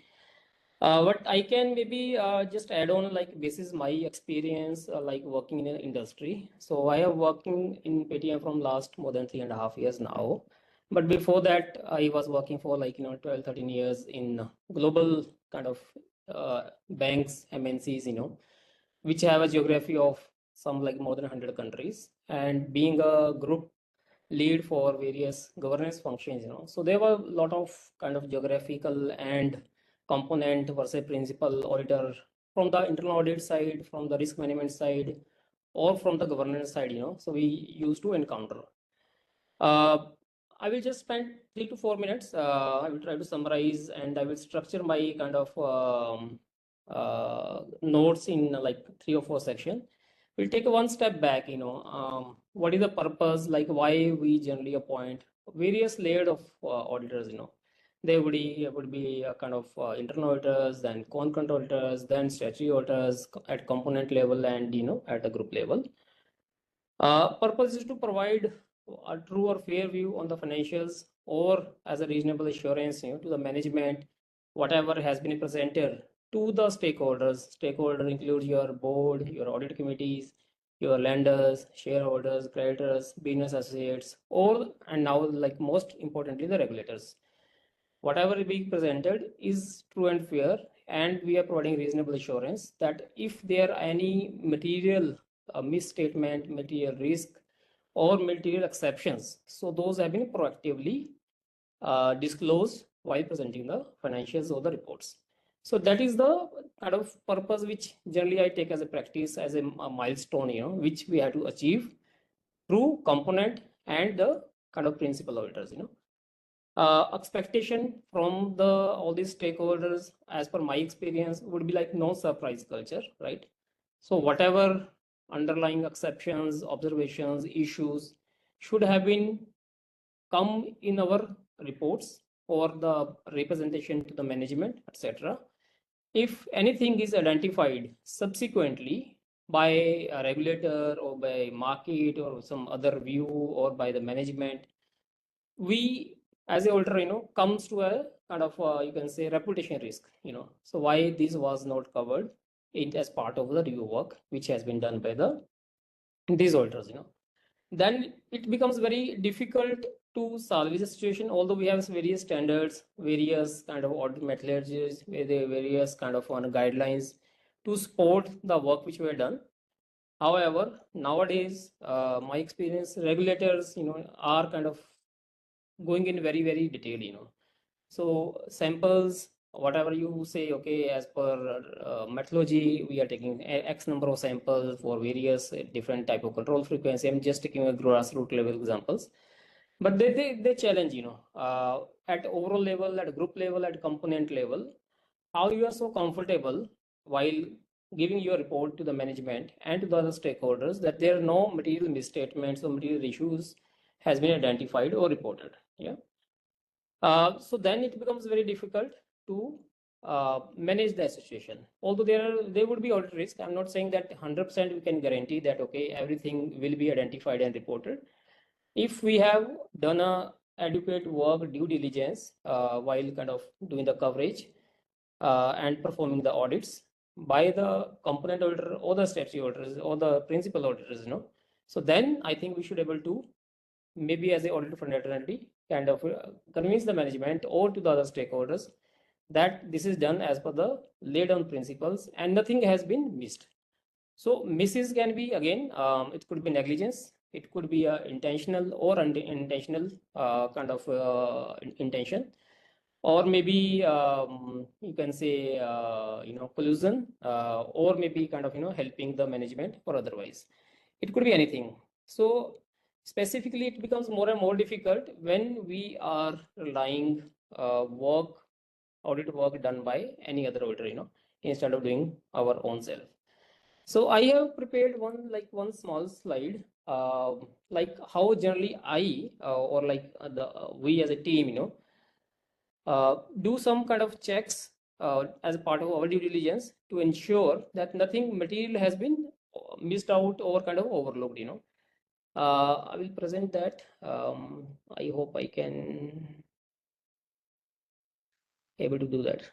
What I can maybe just add on, like this is my experience, like working in an industry. So I have working in Paytm from last more than 3.5 years now. But before that, I was working for 12, 13 years in global kind of banks, MNCs, which have a geography of some like more than 100 countries, and being a group lead for various governance functions, So there were a lot of kind of geographical and component versus principal auditor from the internal audit side, from the risk management side, or from the governance side, So we used to encounter. I will just spend 3 to 4 minutes. I will try to summarize and I will structure my kind of notes in like 3 or 4 sections. We'll take one step back, what is the purpose, like why we generally appoint various layers of auditors, There would be a kind of internal auditors, then concurrent auditors, then statutory auditors at component level and, at a group level. Purpose is to provide a true or fair view on the financials or as a reasonable assurance, to the management, whatever has been presented to the stakeholders. Stakeholder includes your board, your audit committees, your lenders, shareholders, creditors, business associates, and now like most importantly, the regulators. Whatever is being presented is true and fair, and we are providing reasonable assurance that if there are any material misstatement, material risk, or material exceptions, so those have been proactively disclosed while presenting the financials or the reports. So that is the kind of purpose which generally I take as a practice, as a milestone, which we have to achieve through component and the kind of principal auditors, expectation from all these stakeholders, as per my experience, would be like no surprise culture, right? So whatever underlying exceptions, observations, issues should have been come in our reports for the representation to the management, etc. If anything is identified subsequently by a regulator or by market or some other view or by the management, we as a auditor, comes to a kind of you can say reputation risk, So why this was not covered as part of the review work which has been done by these auditors, Then it becomes very difficult to salvage the situation, although we have various standards, various kind of audit methodologies, various kind of guidelines to support the work which we have done. However, nowadays, my experience, regulators, are kind of going in very, very detailed, So samples, whatever you say, okay, as per methodology, we are taking X number of samples for various different type of control frequency. I'm just taking a grassroots level examples. But they challenge, at overall level, at group level, at component level, how you are so comfortable while giving your report to the management and to the other stakeholders that there are no material misstatements or material issues has been identified or reported. Yeah. So then it becomes very difficult to manage the situation. Although there would be audit risk. I'm not saying that 100% we can guarantee that, okay, everything will be identified and reported. If we have done a adequate work, due diligence, while kind of doing the coverage and performing the audits by the component auditor or the statutory auditors or the principal auditors, So then I think we should able to maybe as a auditor fraternity kind of convince the management or to the other stakeholders that this is done as per the laid down principles and nothing has been missed. So misses can be again, it could be negligence, it could be intentional or unintentional kind of intention, or maybe you can say collusion, or maybe kind of helping the management or otherwise. It could be anything. So specifically, it becomes more and more difficult when we are relying audit work done by any other auditor. instead of doing our own self. So I have prepared one small slide, like how generally I or like we as a team, do some kind of checks as a part of our due diligence to ensure that nothing material has been missed out or kind of overlooked. I will present that. I hope I can able to do that.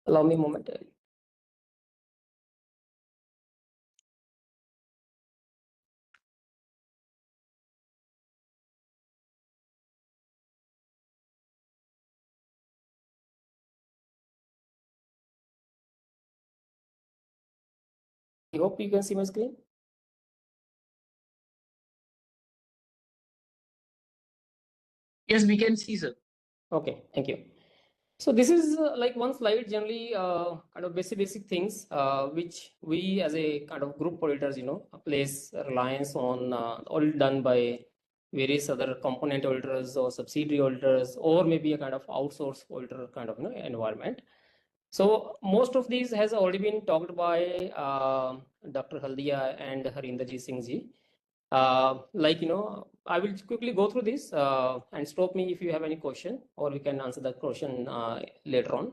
Allow me a moment. I hope you can see my screen. Yes, we can see, sir. Okay, thank you. So this is like one slide, generally kind of basic things which we as a kind of group auditors, place reliance on audit done by various other component auditors or subsidiary auditors, or maybe a kind of outsourced auditor kind of environment. So most of these has already been talked by Dr. Haldia and Harinderjit Singh ji. I will quickly go through this and stop me if you have any question, or we can answer that question later on.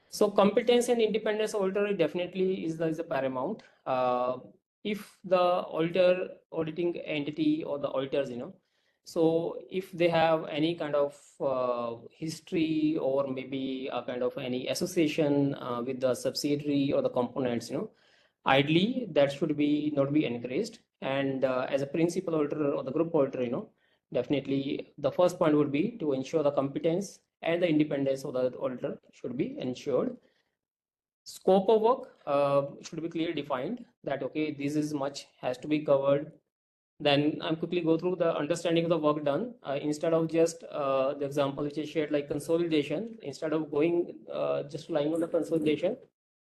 So competence and independence of auditor definitely is the paramount. If the auditing entity or the auditors, so if they have any kind of history or maybe a kind of any association with the subsidiary or the components, ideally that should be not be encouraged. And as a principal auditor or the group auditor, definitely the first point would be to ensure the competence and the independence of the auditor should be ensured. Scope of work should be clearly defined, that okay, this is much has to be covered. Then I'm quickly go through the understanding of the work done, instead of just the example which I shared, like consolidation. Instead of going just relying on the consolidation,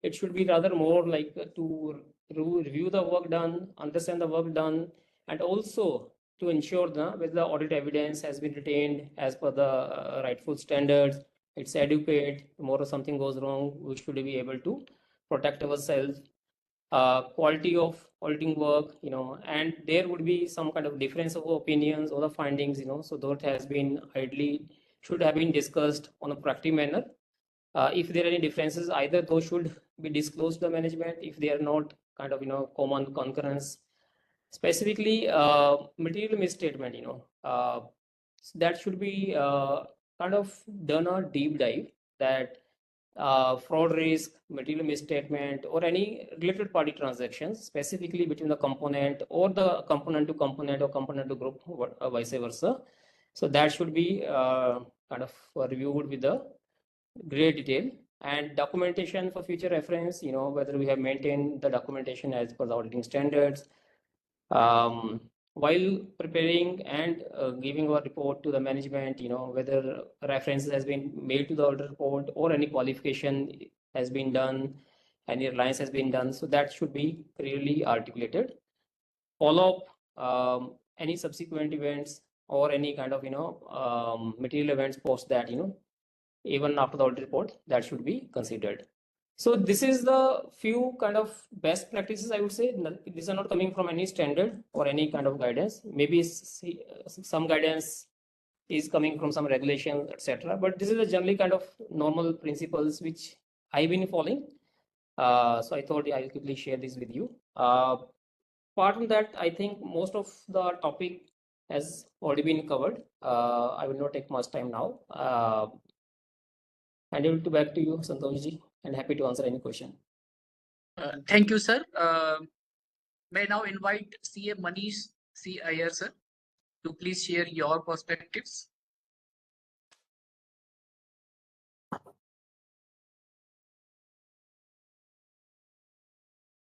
it should be rather more like to review the work done, understand the work done, and also to ensure whether the audit evidence has been retained as per the rightful standards, it's adequate. Tomorrow something goes wrong, we should be able to protect ourselves. Quality of auditing work, and there would be some kind of difference of opinions or the findings, so that has been ideally should have been discussed on a proactive manner. If there are any differences, either those should be disclosed to the management. If they are not, kind of common concurrence. Specifically, material misstatement, that should be kind of done a deep dive, that fraud risk, material misstatement, or any related party transactions, specifically between the component or the component to component or component to group, or vice versa. So that should be kind of reviewed with the great detail. And documentation for future reference, whether we have maintained the documentation as per the auditing standards. While preparing and giving our report to the management, whether references has been made to the audit report or any qualification has been done, any reliance has been done. So that should be clearly articulated. Follow up any subsequent events or any kind of, material events post that, even after the audit report, that should be considered. So this is the few kind of best practices, I would say. These are not coming from any standard or any kind of guidance. Maybe some guidance is coming from some regulation, etc. But this is a generally kind of normal principles which I've been following. So I thought I'll quickly share this with you. Apart from that, I think most of the topic has already been covered. I will not take much time now. Hand it back to you, Santoshji, and happy to answer any question. Thank you, sir. May I now invite CA Manish C. Iyer, sir, to please share your perspectives.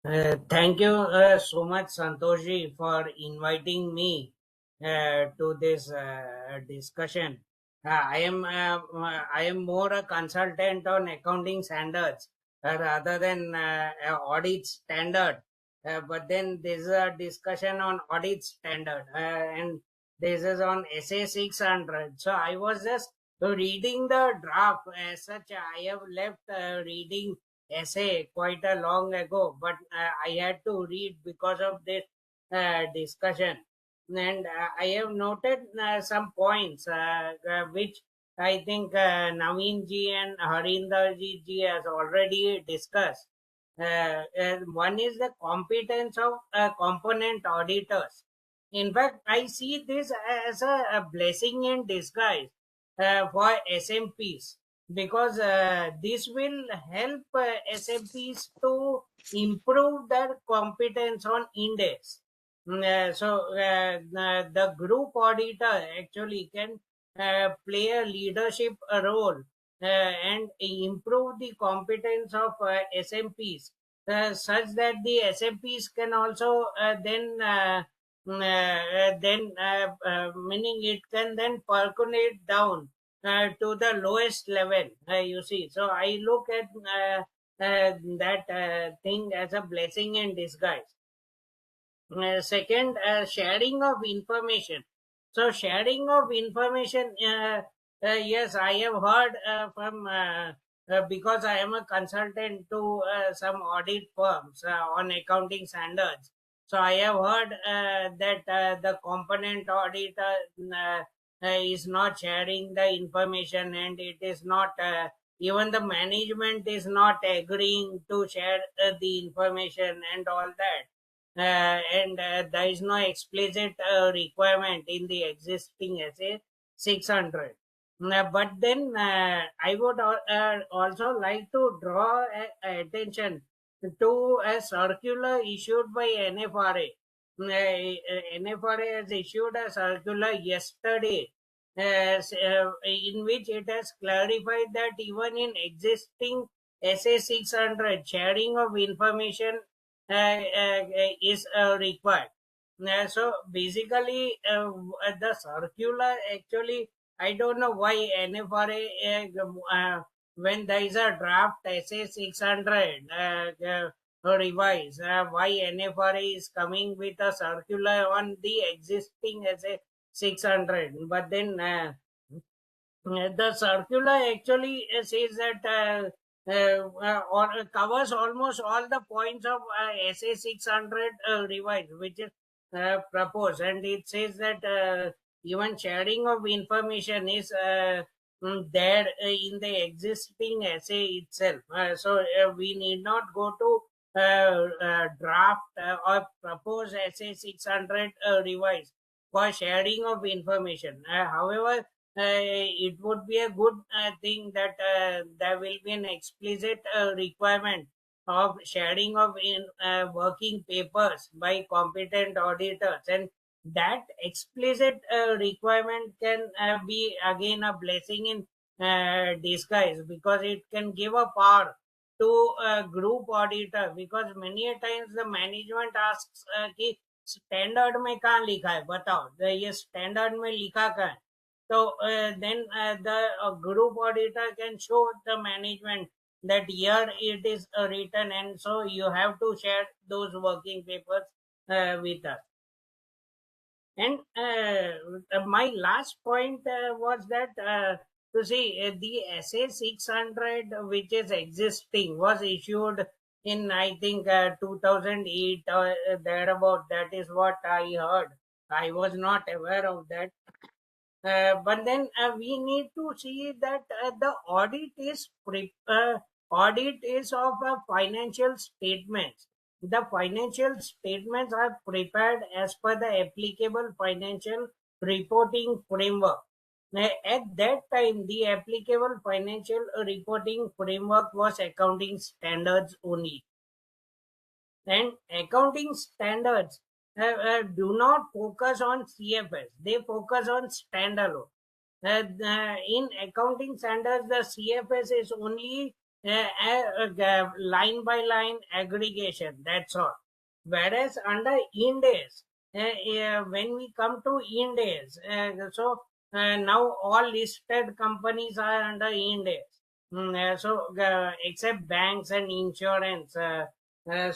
Thank you so much, Santoshji, for inviting me to this discussion. I am more a consultant on accounting standards rather than audit standard. but then there's a discussion on audit standard, and this is on SA 600. So I was just reading the draft. As such, I have left reading essay quite a long ago, but I had to read because of this discussion. And I have noted some points which I think Naveen ji and Harinder ji has already discussed. One is the competence of component auditors. In fact, I see this as a blessing in disguise for SMPs, because this will help SMPs to improve their competence on index. The group auditor actually can play a leadership role and improve the competence of SMPs, such that the SMPs can also meaning it can then percolate down to the lowest level, you see. So I look at that thing as a blessing in disguise. Second, sharing of information. So sharing of information, yes, I have heard from because I am a consultant to some audit firms on accounting standards. So I have heard that the component auditor is not sharing the information, and it is not even the management is not agreeing to share the information and all that. And there is no explicit requirement in the existing SA 600. But then I would also like to draw attention to a circular issued by NFRA. NFRA has issued a circular yesterday in which it has clarified that even in existing SA 600, sharing of information is required. So basically, the circular actually, I don't know why NFRA, when there is a draft SA 600 revise, why NFRA is coming with a circular on the existing SA 600. But then the circular actually says that or covers almost all the points of SA 600 revise, which is proposed, and it says that even sharing of information is there in the existing SA itself. So we need not go to draft or propose SA 600 revise for sharing of information. However, it would be a good thing that there will be an explicit requirement of sharing of working papers by competent auditors, and that explicit requirement can be again a blessing in disguise, because it can give a power to a group auditor, because many a times the management asks कि standard में कहाँ लिखा है बताओ, ये standard में लिखा कहाँ है. So then the group auditor can show the management that here it is written, and so you have to share those working papers with us. And my last point was that to see the SA 600, which is existing, was issued in I think 2008 or thereabout. That is what I heard. I was not aware of that. But then we need to see that the audit is of financial statements. The financial statements are prepared as per the applicable financial reporting framework. At that time, the applicable financial reporting framework was accounting standards only. And accounting standards do not focus on CFS, they focus on standalone. In accounting standards, the CFS is only line by line aggregation, that's all. Whereas under Ind AS, when we come to Ind AS, so now all listed companies are under Ind AS. So except banks and insurance, When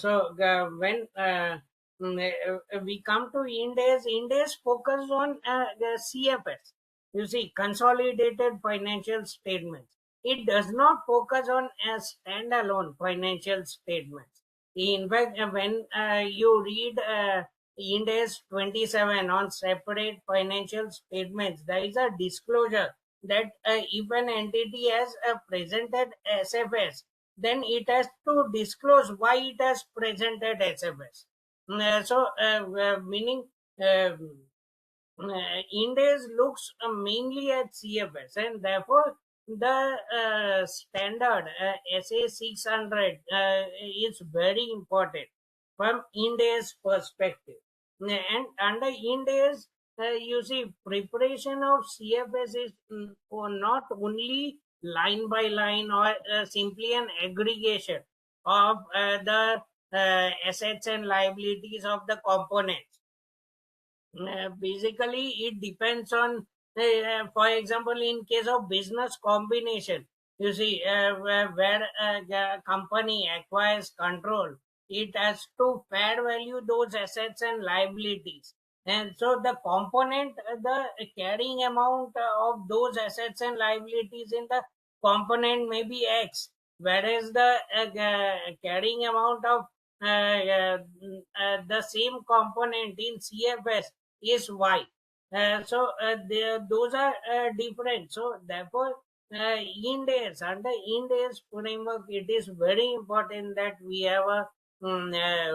we come to Ind AS focus on the CFS. You see, consolidated financial statements. It does not focus on a standalone financial statements. In fact, when you read Ind AS 27 on separate financial statements, there is a disclosure that if an entity has presented SFS, then it has to disclose why it has presented SFS. Meaning Ind AS looks mainly at CFS, and therefore the standard SA 600 is very important from Ind AS perspective. And under Ind AS, you see, preparation of CFS is not only line by line or simply an aggregation of the assets and liabilities of the components. Basically, it depends on, for example, in case of business combination, you see, where the company acquires control, it has to fair value those assets and liabilities. And so the component, the carrying amount of those assets and liabilities in the component may be X, whereas the carrying amount of the same component in CFS is Y. Those are different. So therefore, Ind AS, under Ind AS framework, it is very important that we have a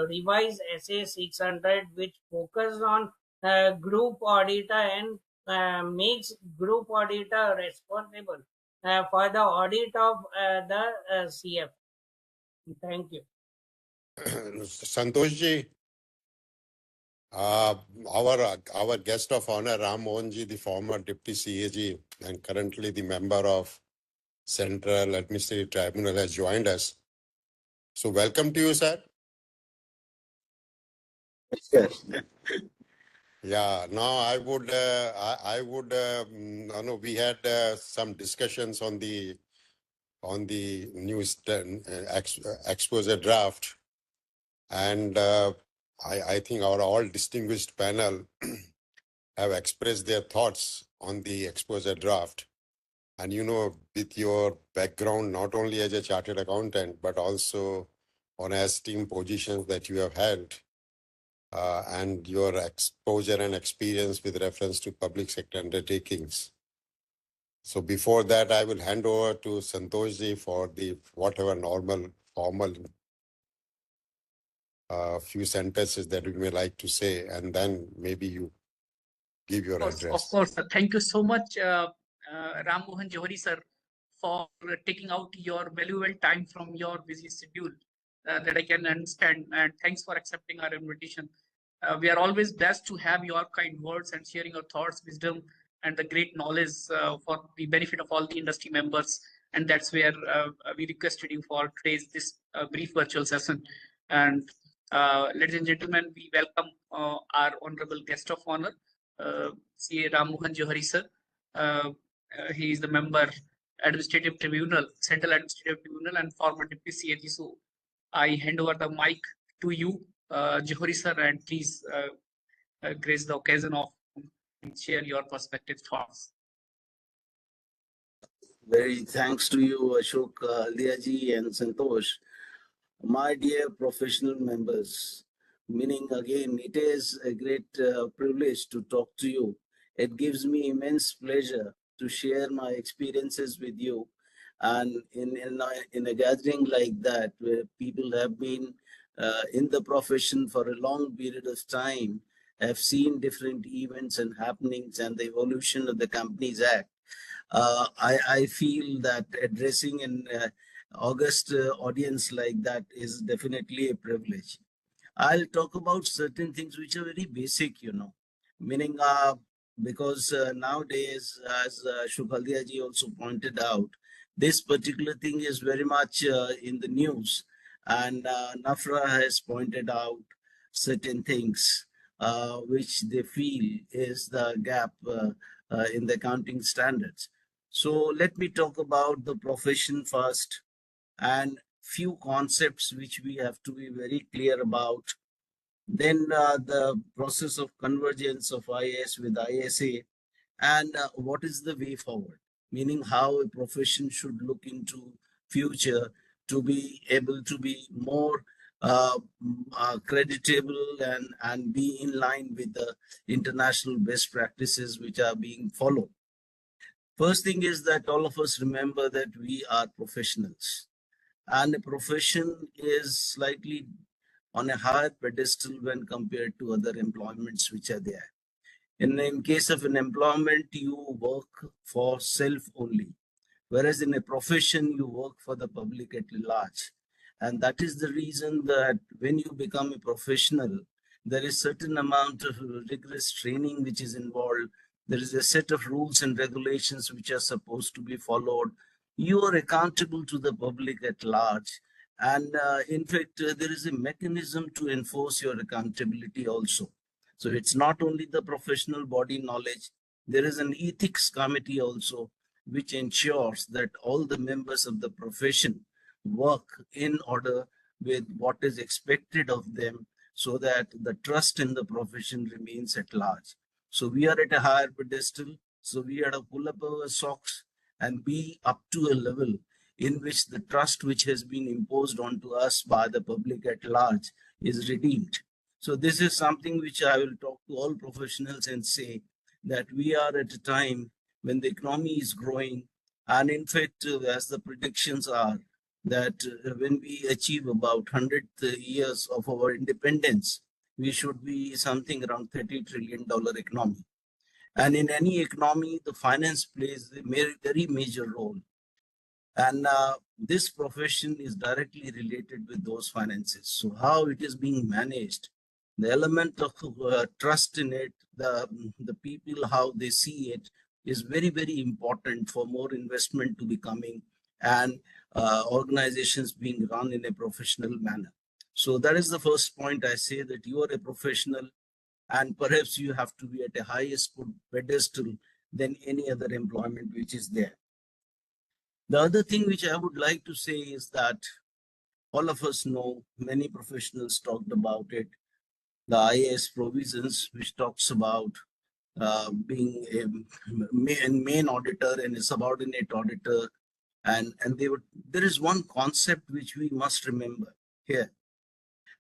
revised SA 600 which focus on group auditor and makes group auditor responsible for the audit of the CF. Thank you. Santosh ji, our guest of honor, Ram Mohan ji, the former Deputy CAG and currently the member of Central Administrative Tribunal, has joined us. So welcome to you, sir. Yes. Yeah, now I would, we had some discussions on the new exposure draft, and I think our all distinguished panel have expressed their thoughts on the exposure draft. And with your background, not only as a chartered accountant, but also on esteemed positions that you have held, and your exposure and experience with reference to public sector undertakings. So before that, I will hand over to Santosh ji for the whatever formal few sentences that we may like to say, and then maybe you give your address. Of course, sir. Thank you so much, Ram Mohan Johari, sir, for taking out your valuable time from your busy schedule that I can understand. And thanks for accepting our invitation. We are always blessed to have your kind words and sharing your thoughts, wisdom, and the great knowledge for the benefit of all the industry members. And that's where we requested you for this brief virtual session. And ladies and gentlemen, we welcome our honorable guest of honor, CA Ram Mohan Johari, sir. He is the member Administrative Tribunal, Central Administrative Tribunal, and former Deputy CAG. So I hand over the mic to you, Johari sir, and please grace the occasion of share your perspective thoughts. Very thanks to you, Ashok Haldia and Santosh. My dear professional members, meaning again, it is a great privilege to talk to you. It gives me immense pleasure to share my experiences with you. And in a gathering like that, where people have been in the profession for a long period of time, have seen different events and happenings and the evolution of the Companies Act, I feel that addressing an August audience like that is definitely a privilege. I'll talk about certain things which are very basic, meaning because nowadays, as Ashok Haldia ji also pointed out, this particular thing is very much in the news, and NAFRA has pointed out certain things which they feel is the gap in the accounting standards. So let me talk about the profession first, and few concepts which we have to be very clear about. Then the process of convergence of IAS with ISA, and what is the way forward, meaning how a profession should look into future to be able to be more creditable and be in line with the international best practices which are being followed. First thing is that all of us remember that we are professionals, and a profession is slightly on a higher pedestal when compared to other employments which are there. In case of an employment, you work for self only, whereas in a profession, you work for the public at large. And that is the reason that when you become a professional, there is certain amount of rigorous training which is involved. There is a set of rules and regulations which are supposed to be followed. You are accountable to the public at large. And in fact, there is a mechanism to enforce your accountability also. So it's not only the professional body knowledge, there is an ethics committee also, which ensures that all the members of the profession work in order with what is expected of them so that the trust in the profession remains at large. So we are at a higher pedestal. So we have to pull up our socks and be up to a level in which the trust which has been imposed onto us by the public at large is redeemed. So this is something which I will talk to all professionals and say that we are at a time when the economy is growing. And in fact, as the predictions are, that when we achieve about 100 years of our independence, we should be something around $30 trillion economy. And in any economy, the finance plays a very major role. And this profession is directly related with those finances. So how it is being managed, the element of trust in it, the people, how they see it, is very, very important for more investment to be coming and organizations being run in a professional manner. So that is the first point. I say that you are a professional and perhaps you have to be at a highest pedestal than any other employment which is there. The other thing which I would like to say is that all of us know, many professionals talked about it, the IAS provisions, which talks about being a main auditor and a subordinate auditor. And there is one concept which we must remember here,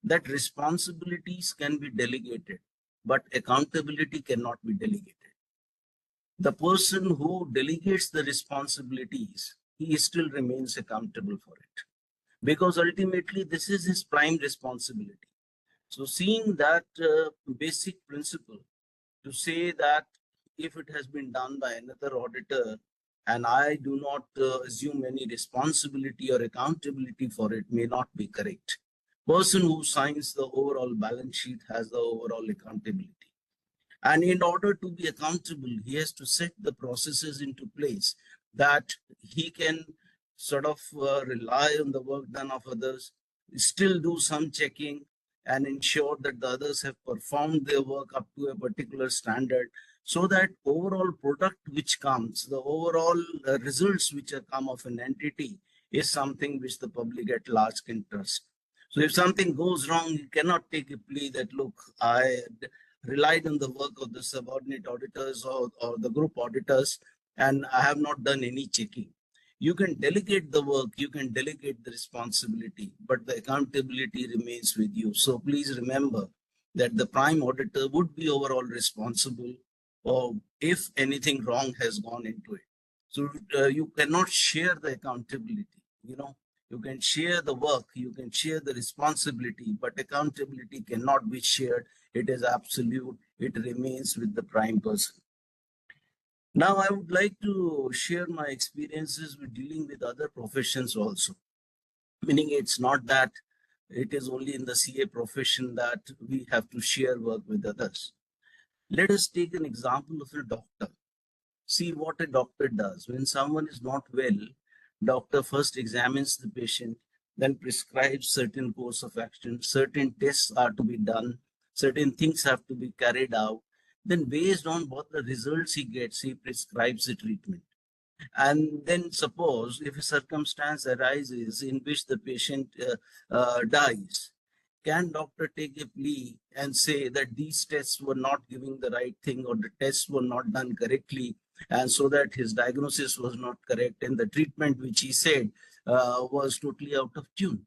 that responsibilities can be delegated, but accountability cannot be delegated. The person who delegates the responsibilities, he still remains accountable for it, because ultimately this is his prime responsibility. So seeing that basic principle, to say that if it has been done by another auditor and I do not assume any responsibility or accountability for it, may not be correct. Person who signs the overall balance sheet has the overall accountability. And in order to be accountable, he has to set the processes into place that he can sort of rely on the work done of others, still do some checking and ensure that the others have performed their work up to a particular standard, so that overall product which comes, the overall results which are come of an entity is something which the public at large can trust. So if something goes wrong, you cannot take a plea that, look, I relied on the work of the subordinate auditors or the group auditors, and I have not done any checking. You can delegate the work, you can delegate the responsibility, but the accountability remains with you. So please remember that the prime auditor would be overall responsible or if anything wrong has gone into it. So you cannot share the accountability. You can share the work, you can share the responsibility, but accountability cannot be shared. It is absolute. It remains with the prime person. Now, I would like to share my experiences with dealing with other professions also. Meaning it's not that it is only in the CA profession that we have to share work with others. Let us take an example of a doctor. See what a doctor does. When someone is not well, doctor first examines the patient, then prescribes certain course of action, certain tests are to be done, certain things have to be carried out. Then based on what the results he gets, he prescribes the treatment. And then suppose if a circumstance arises in which the patient dies, can doctor take a plea and say that these tests were not giving the right thing, or the tests were not done correctly, and so that his diagnosis was not correct and the treatment which he said was totally out of tune?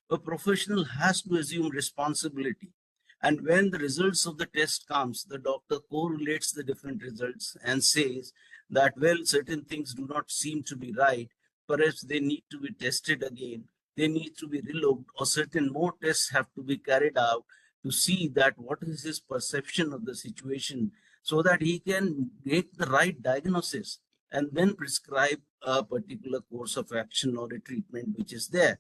A professional has to assume responsibility. And when the results of the test comes, the doctor correlates the different results and says that, well, certain things do not seem to be right. Perhaps they need to be tested again. They need to be relooked, or certain more tests have to be carried out to see that what is his perception of the situation, so that he can get the right diagnosis and then prescribe a particular course of action or a treatment which is there.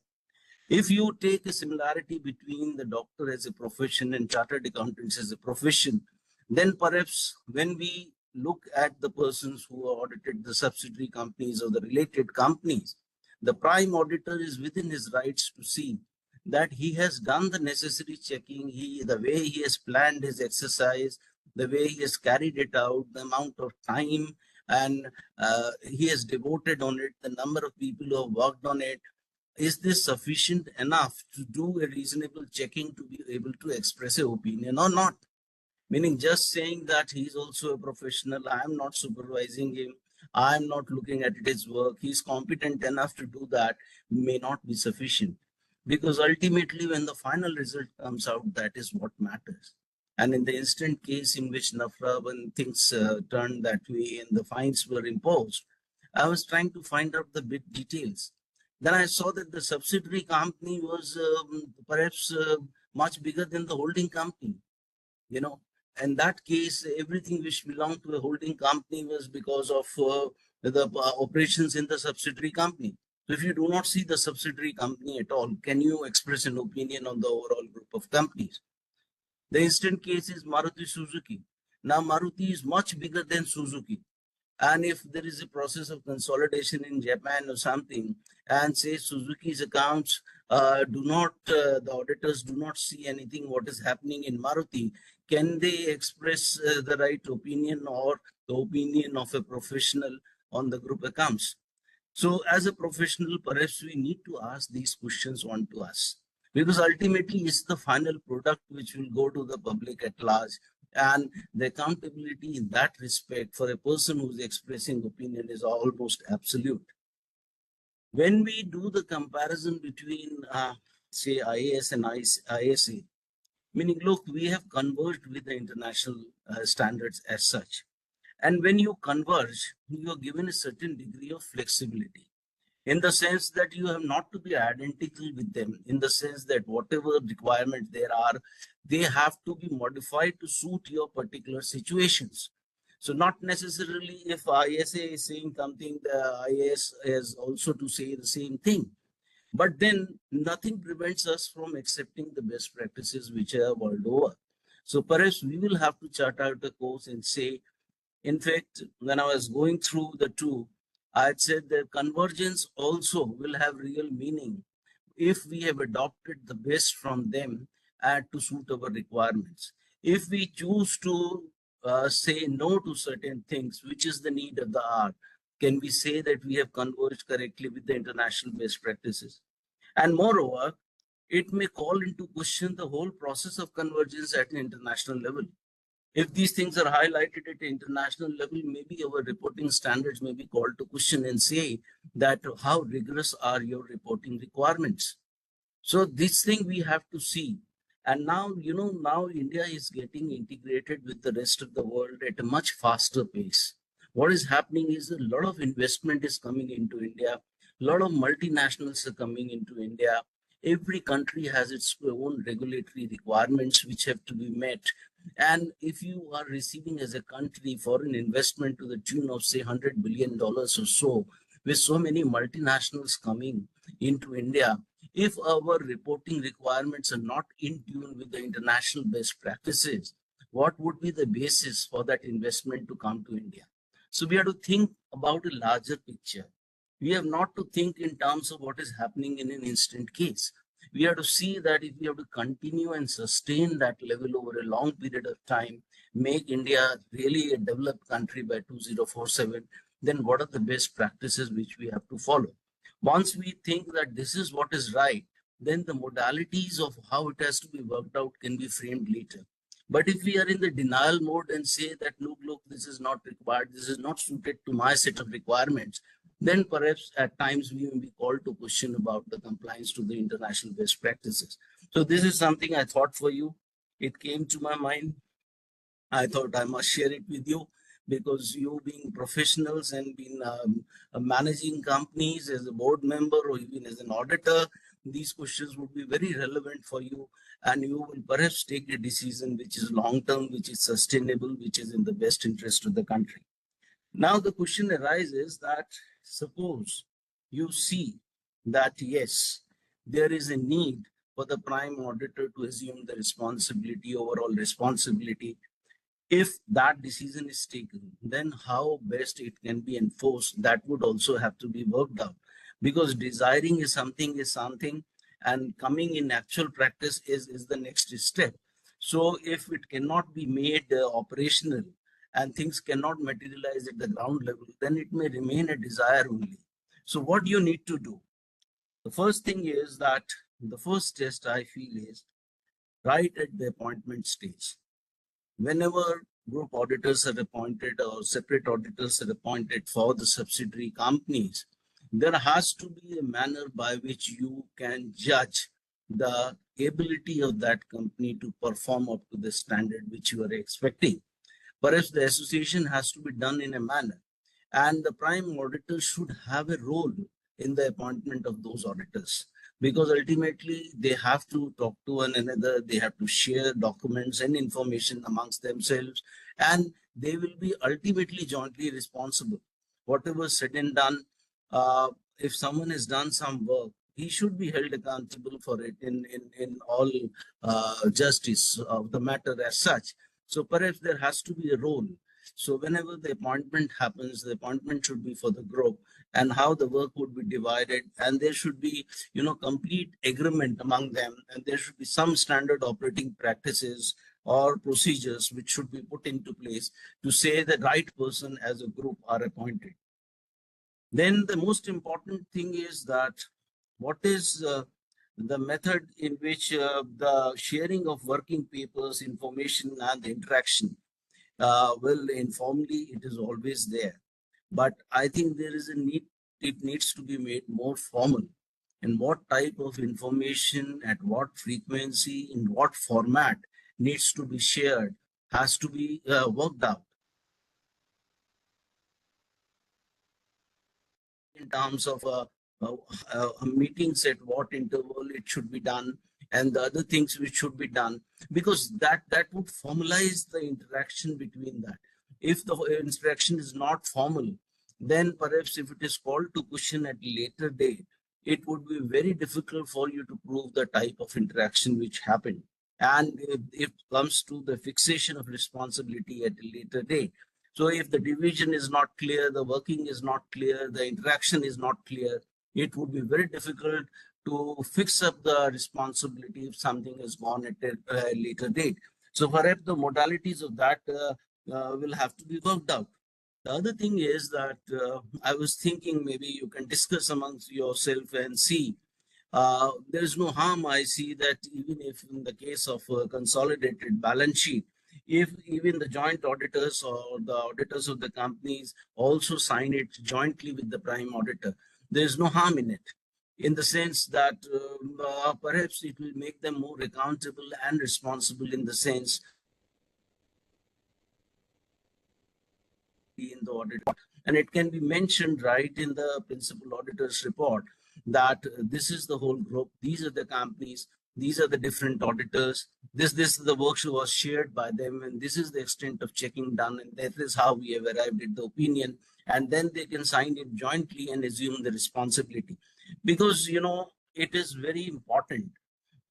If you take a similarity between the doctor as a profession and chartered accountants as a profession, then perhaps when we look at the persons who audited the subsidiary companies or the related companies, the prime auditor is within his rights to see that he has done the necessary checking, the way he has planned his exercise, the way he has carried it out, the amount of time and he has devoted on it, the number of people who have worked on it. Is this sufficient enough to do a reasonable checking to be able to express an opinion or not? Meaning just saying that he's also a professional, I am not supervising him, I am not looking at his work, he's competent enough to do that, may not be sufficient. Because ultimately when the final result comes out, that is what matters. And in the instant case in which Nafra, when things turned that way and the fines were imposed, I was trying to find out the bit details. Then I saw that the subsidiary company was perhaps much bigger than the holding company. You know, in that case, everything which belonged to a holding company was because of the operations in the subsidiary company. So if you do not see the subsidiary company at all, can you express an opinion on the overall group of companies? The instant case is Maruti Suzuki. Now Maruti is much bigger than Suzuki. And if there is a process of consolidation in Japan or something, and say Suzuki's accounts the auditors do not see anything what is happening in Maruti, can they express the right opinion or the opinion of a professional on the group accounts? So as a professional, perhaps we need to ask these questions on to us, because ultimately it's the final product which will go to the public at large. And the accountability in that respect for a person who's expressing opinion is almost absolute. When we do the comparison between, say, IAS and ISA, meaning, look, we have converged with the international standards as such. And when you converge, you are given a certain degree of flexibility, in the sense that you have not to be identical with them, in the sense that whatever requirements there are, they have to be modified to suit your particular situations. So not necessarily if ISA is saying something, the IAS is also to say the same thing. But then nothing prevents us from accepting the best practices which are world over. So perhaps we will have to chart out a course and say, in fact, when I was going through the two, I had said that convergence also will have real meaning if we have adopted the best from them and to suit our requirements. If we choose to say no to certain things, which is the need of the hour, can we say that we have converged correctly with the international best practices? And moreover, it may call into question the whole process of convergence at an international level. If these things are highlighted at an international level, maybe our reporting standards may be called to question and say that how rigorous are your reporting requirements. So this thing we have to see. And now, now India is getting integrated with the rest of the world at a much faster pace. What is happening is a lot of investment is coming into India. A lot of multinationals are coming into India. Every country has its own regulatory requirements which have to be met. And if you are receiving as a country foreign investment to the tune of say $100 billion or so, with so many multinationals coming into India, if our reporting requirements are not in tune with the international best practices, what would be the basis for that investment to come to India? So we have to think about a larger picture. We have not to think in terms of what is happening in an instant case. We have to see that if we have to continue and sustain that level over a long period of time, make India really a developed country by 2047, then what are the best practices which we have to follow? Once we think that this is what is right, then the modalities of how it has to be worked out can be framed later. But if we are in the denial mode and say that, look, this is not required, this is not suited to my set of requirements, then perhaps at times we may be called to question about the compliance to the international best practices. So this is something I thought for you. It came to my mind. I thought I must share it with you because you being professionals and being managing companies as a board member or even as an auditor, these questions would be very relevant for you, and you will perhaps take a decision which is long-term, which is sustainable, which is in the best interest of the country. Now the question arises that suppose you see that yes, there is a need for the prime auditor to assume the responsibility, overall responsibility. If that decision is taken, then how best it can be enforced, that would also have to be worked out. Because desiring is something, and coming in actual practice is the next step. So if it cannot be made operational and things cannot materialize at the ground level, then it may remain a desire only. So what you need to do? The first thing is that the first test I feel is right at the appointment stage. Whenever group auditors are appointed or separate auditors are appointed for the subsidiary companies, there has to be a manner by which you can judge the ability of that company to perform up to the standard which you are expecting. Perhaps the association has to be done in a manner, and the prime auditor should have a role in the appointment of those auditors, because ultimately they have to talk to one another, they have to share documents and information amongst themselves, and they will be ultimately jointly responsible. Whatever said and done, if someone has done some work, he should be held accountable for it in all justice of the matter as such. So perhaps there has to be a role. So whenever the appointment happens, the appointment should be for the group, and how the work would be divided, and there should be, complete agreement among them, and there should be some standard operating practices or procedures which should be put into place to say the right person as a group are appointed. Then the most important thing is that what is the method in which the sharing of working papers, information, and the interaction will informally, it is always there. But I think there is a need, it needs to be made more formal. And what type of information, at what frequency, in what format needs to be shared has to be worked out. In terms of meetings, at what interval it should be done, and the other things which should be done, because that would formalize the interaction between that. If the interaction is not formal, then perhaps if it is called to question at a later date, it would be very difficult for you to prove the type of interaction which happened. And if it comes to the fixation of responsibility at a later date, so if the division is not clear, the working is not clear, the interaction is not clear, it would be very difficult to fix up the responsibility if something has gone at a later date. So perhaps the modalities of that will have to be worked out. The other thing is that I was thinking maybe you can discuss amongst yourself and see. There is no harm, I see, that even if in the case of a consolidated balance sheet, if even the joint auditors or the auditors of the companies also sign it jointly with the prime auditor, there is no harm in it, in the sense that perhaps it will make them more accountable and responsible, in the sense in the audit, and it can be mentioned right in the principal auditor's report that this is the whole group, these are the companies, these are the different auditors, this is the work was shared by them, and this is the extent of checking done, and that is how we have arrived at the opinion, and then they can sign it jointly and assume the responsibility. Because it is very important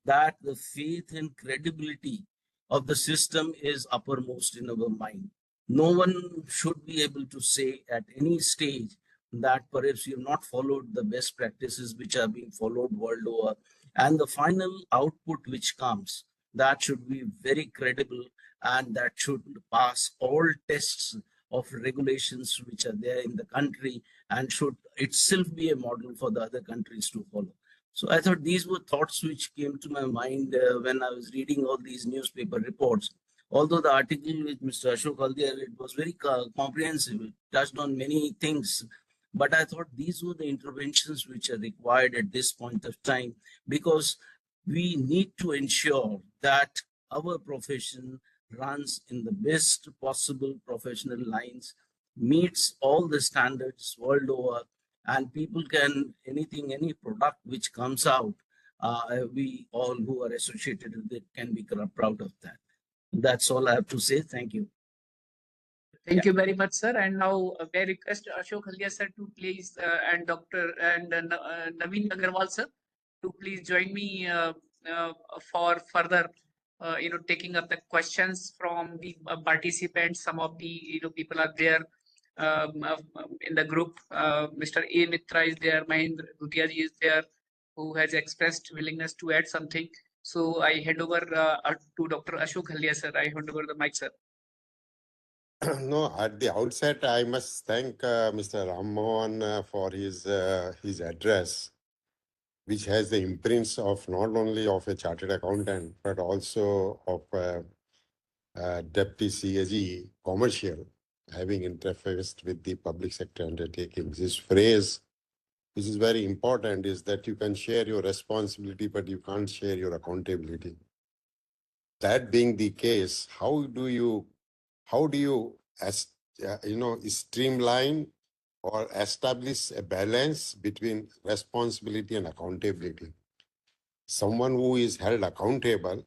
that the faith and credibility of the system is uppermost in our mind. No one should be able to say at any stage that perhaps you have not followed the best practices which are being followed world over. And the final output which comes, that should be very credible, and that should pass all tests of regulations which are there in the country and should itself be a model for the other countries to follow. So I thought these were thoughts which came to my mind when I was reading all these newspaper reports. Although the article with Mr. Ashok Haldia, it was very comprehensive, it touched on many things, but I thought these were the interventions which are required at this point of time, because we need to ensure that our profession runs in the best possible professional lines, meets all the standards world over, and people can, any product which comes out, we all who are associated with it can be proud of that. That's all I have to say. Thank you. Thank you very much, sir. And now may I request Ashok Haldia sir to please and Dr. and Naveen Agarwal sir to please join me for further taking up the questions from the participants. Some of the people are there in the group. Mr. A. Mitra is there, Mahendra Dutiaji is there, who has expressed willingness to add something. So I hand over to Dr. Ashok Haldia sir. I hand over the mic, sir. No, at the outset, I must thank Mr. Ram Mohan for his address, which has the imprints of not only of a chartered accountant, but also of Deputy CAG commercial, having interfaced with the public sector undertakings. This phrase, which is very important, is that you can share your responsibility, but you can't share your accountability. That being the case, how do you streamline or establish a balance between responsibility and accountability? Someone who is held accountable,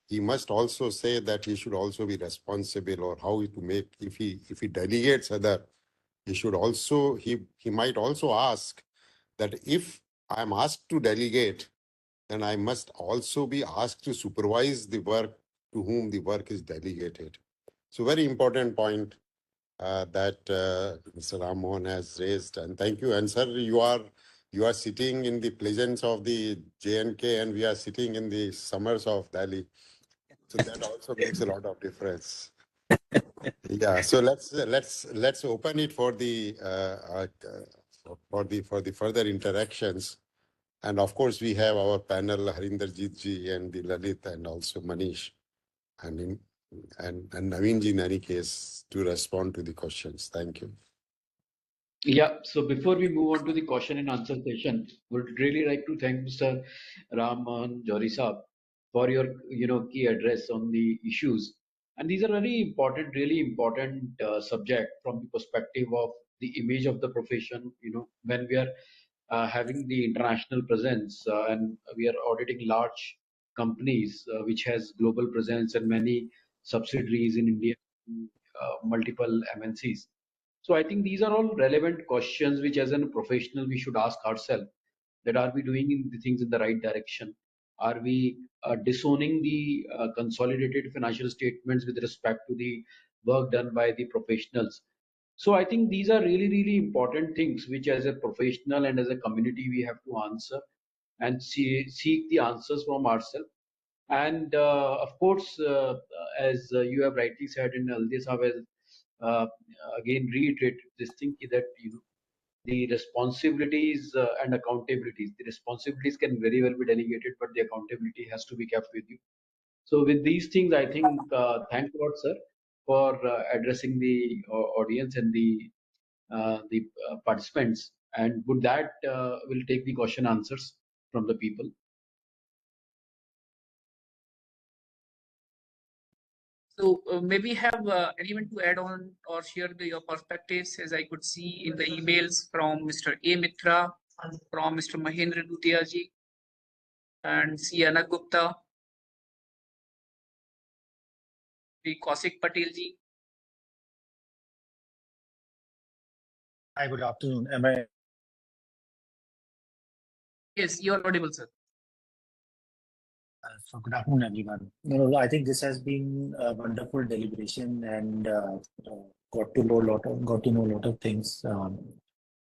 he must also say that he should also be responsible, or how to make, if he delegates other, he might also ask that if I'm asked to delegate, then I must also be asked to supervise the work to whom the work is delegated. So very important point that Mr. Ram Mohan has raised, and thank you. And sir, you are sitting in the pleasance of the J&K, and we are sitting in the summers of Delhi. So that also makes a lot of difference. Yeah. So let's open it for the further interactions. And of course, we have our panel, Harinderjit ji and the Lalit, and also Manish, and Naveen ji in any case, to respond to the questions. Thank you. Yeah, so before we move on to the question and answer session, would really like to thank Mr. Ram Mohan Johri Saab for your key address on the issues. And these are very important, really important subject from the perspective of the image of the profession. When we are having the international presence and we are auditing large companies which has global presence and many subsidiaries in India, multiple MNCs. So I think these are all relevant questions which as a professional we should ask ourselves, that are we doing the things in the right direction? Are we disowning the consolidated financial statements with respect to the work done by the professionals? So I think these are really, really important things which as a professional and as a community we have to answer and seek the answers from ourselves. And of course, as you have rightly said, and Aldi Saab has again reiterate this thing that the responsibilities and accountabilities. The responsibilities can very well be delegated, but the accountability has to be kept with you. So with these things, I think thank God, sir, for addressing the audience and the participants. And with that, we'll take the question answers from the people. So maybe have anyone to add on or share your perspectives, as I could see in the emails from Mr. A. Mitra, from Mr. Mahendra Dutiaji, and C. Anna Gupta, the Kaushik Patel ji. Hi, good afternoon. Am I? Yes, you are audible, sir. So good afternoon, everyone. No, I think this has been a wonderful deliberation and got to know a lot of things.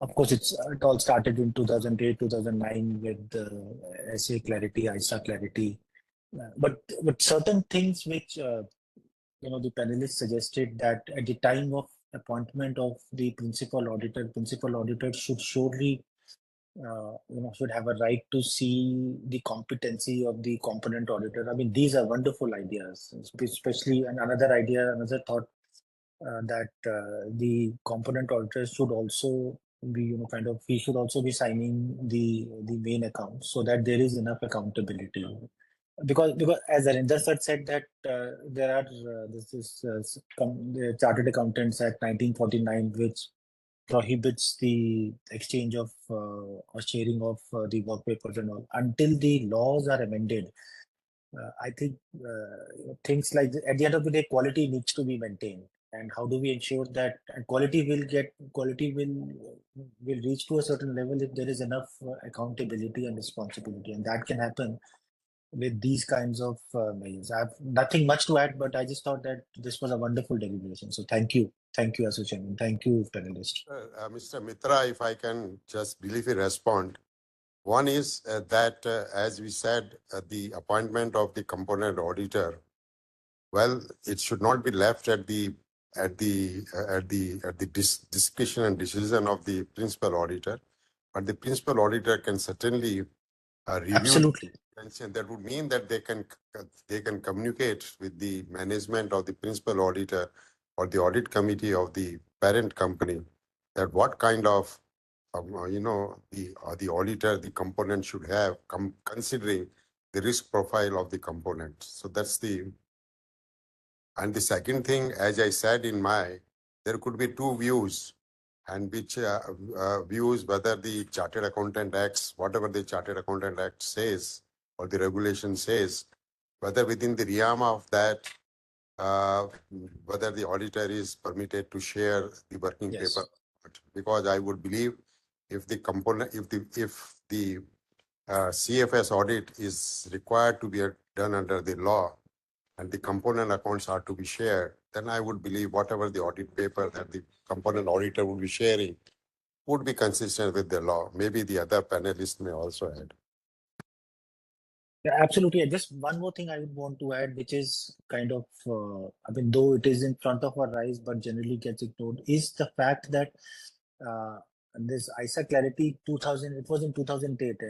Of course, it all started in 2008, 2009 with SA clarity, ISA clarity. But certain things which the panelists suggested that at the time of appointment of the principal auditor. Principal auditor should surely should have a right to see the competency of the component auditor. I mean, these are wonderful ideas, especially another idea, another thought that the component auditor should also be, he should also be signing the main account so that there is enough accountability. Because as Arinder sir said that there are the Chartered Accountants Act 1949, which prohibits the exchange of or sharing of the work papers and all until the laws are amended. I think things like at the end of the day, quality needs to be maintained. And how do we ensure that quality will reach to a certain level if there is enough accountability and responsibility, and that can happen with these kinds of measures. I have nothing much to add, but I just thought that this was a wonderful deliberation. So thank you, ASSOCHAM, thank you, panelists. Mr. Mitra, if I can just briefly respond. One is that, as we said, the appointment of the component auditor, well, it should not be left at the discretion and decision of the principal auditor, but the principal auditor can certainly review. Absolutely. That would mean that they can communicate with the management of the principal auditor or the audit committee of the parent company that what kind of the auditor, the component should have, considering the risk profile of the component. So that's the. And the second thing, as I said there could be two views, and which views whether the Chartered Accountant Acts, whatever the Chartered Accountant Act says or the regulation says, whether within the realm of that, whether the auditor is permitted to share the working paper. Because I would believe if the CFS audit is required to be done under the law and the component accounts are to be shared, then I would believe whatever the audit paper that the component auditor would be sharing would be consistent with the law. Maybe the other panelists may also add. Yeah, absolutely. Just one more thing I would want to add, which is kind of, though it is in front of our eyes, but generally gets ignored, is the fact that this ISA Clarity 2000, it was in 2008.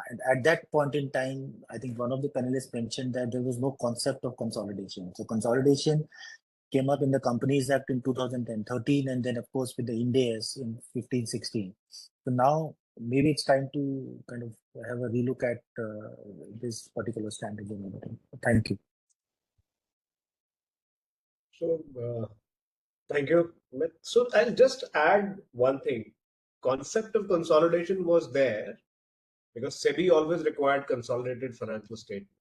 And at that point in time, I think one of the panelists mentioned that there was no concept of consolidation. So consolidation came up in the Companies Act in 2010-13, and then of course with the Ind AS in 15-16. So now maybe it's time to kind of have a relook at this particular standard. Thank you. So thank you. So I'll just add one thing. Concept of consolidation was there because SEBI always required consolidated financial statements.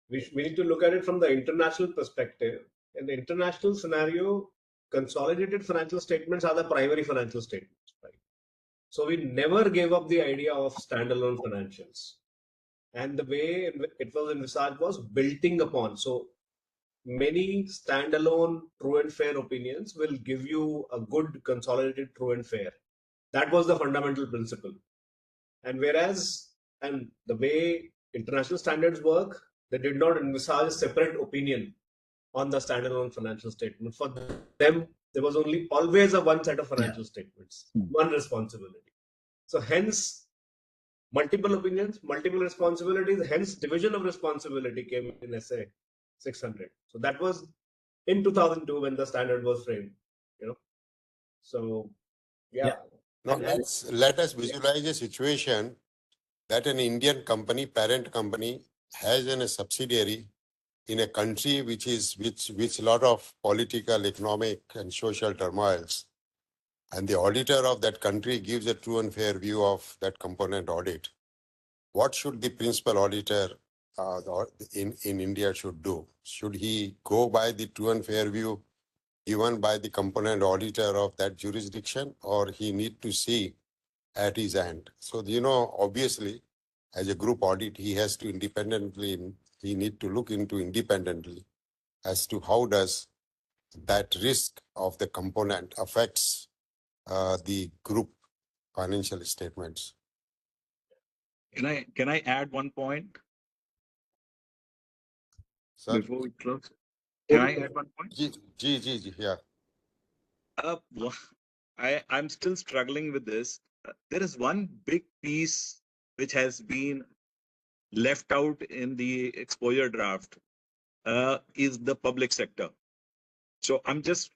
We need to look at it from the international perspective. In the international scenario, consolidated financial statements are the primary financial statements, right? So we never gave up the idea of standalone financials. And the way it was envisaged was building upon. So many standalone true and fair opinions will give you a good consolidated true and fair. That was the fundamental principle. And the way international standards work, they did not envisage a separate opinion on the standalone financial statement. For them, there was always a one set of financial statements, one responsibility. So hence, multiple opinions, multiple responsibilities, hence division of responsibility came in SA 600. So that was in 2002 when the standard was framed, So, yeah. Now let us visualize a situation that an Indian company, parent company, has a subsidiary in a country which lot of political, economic, and social turmoils, and the auditor of that country gives a true and fair view of that component audit. What should the principal auditor in India should do? Should he go by the true and fair view given by the component auditor of that jurisdiction, or he need to see at his end? So, obviously, as a group audit, he need to look into independently as to how does that risk of the component affects the group financial statements. Can I add one point? Sir? Before we close? Can I add one point? Yeah. I'm still struggling with this. There is one big piece which has been left out in the exposure draft, is the public sector. So I'm just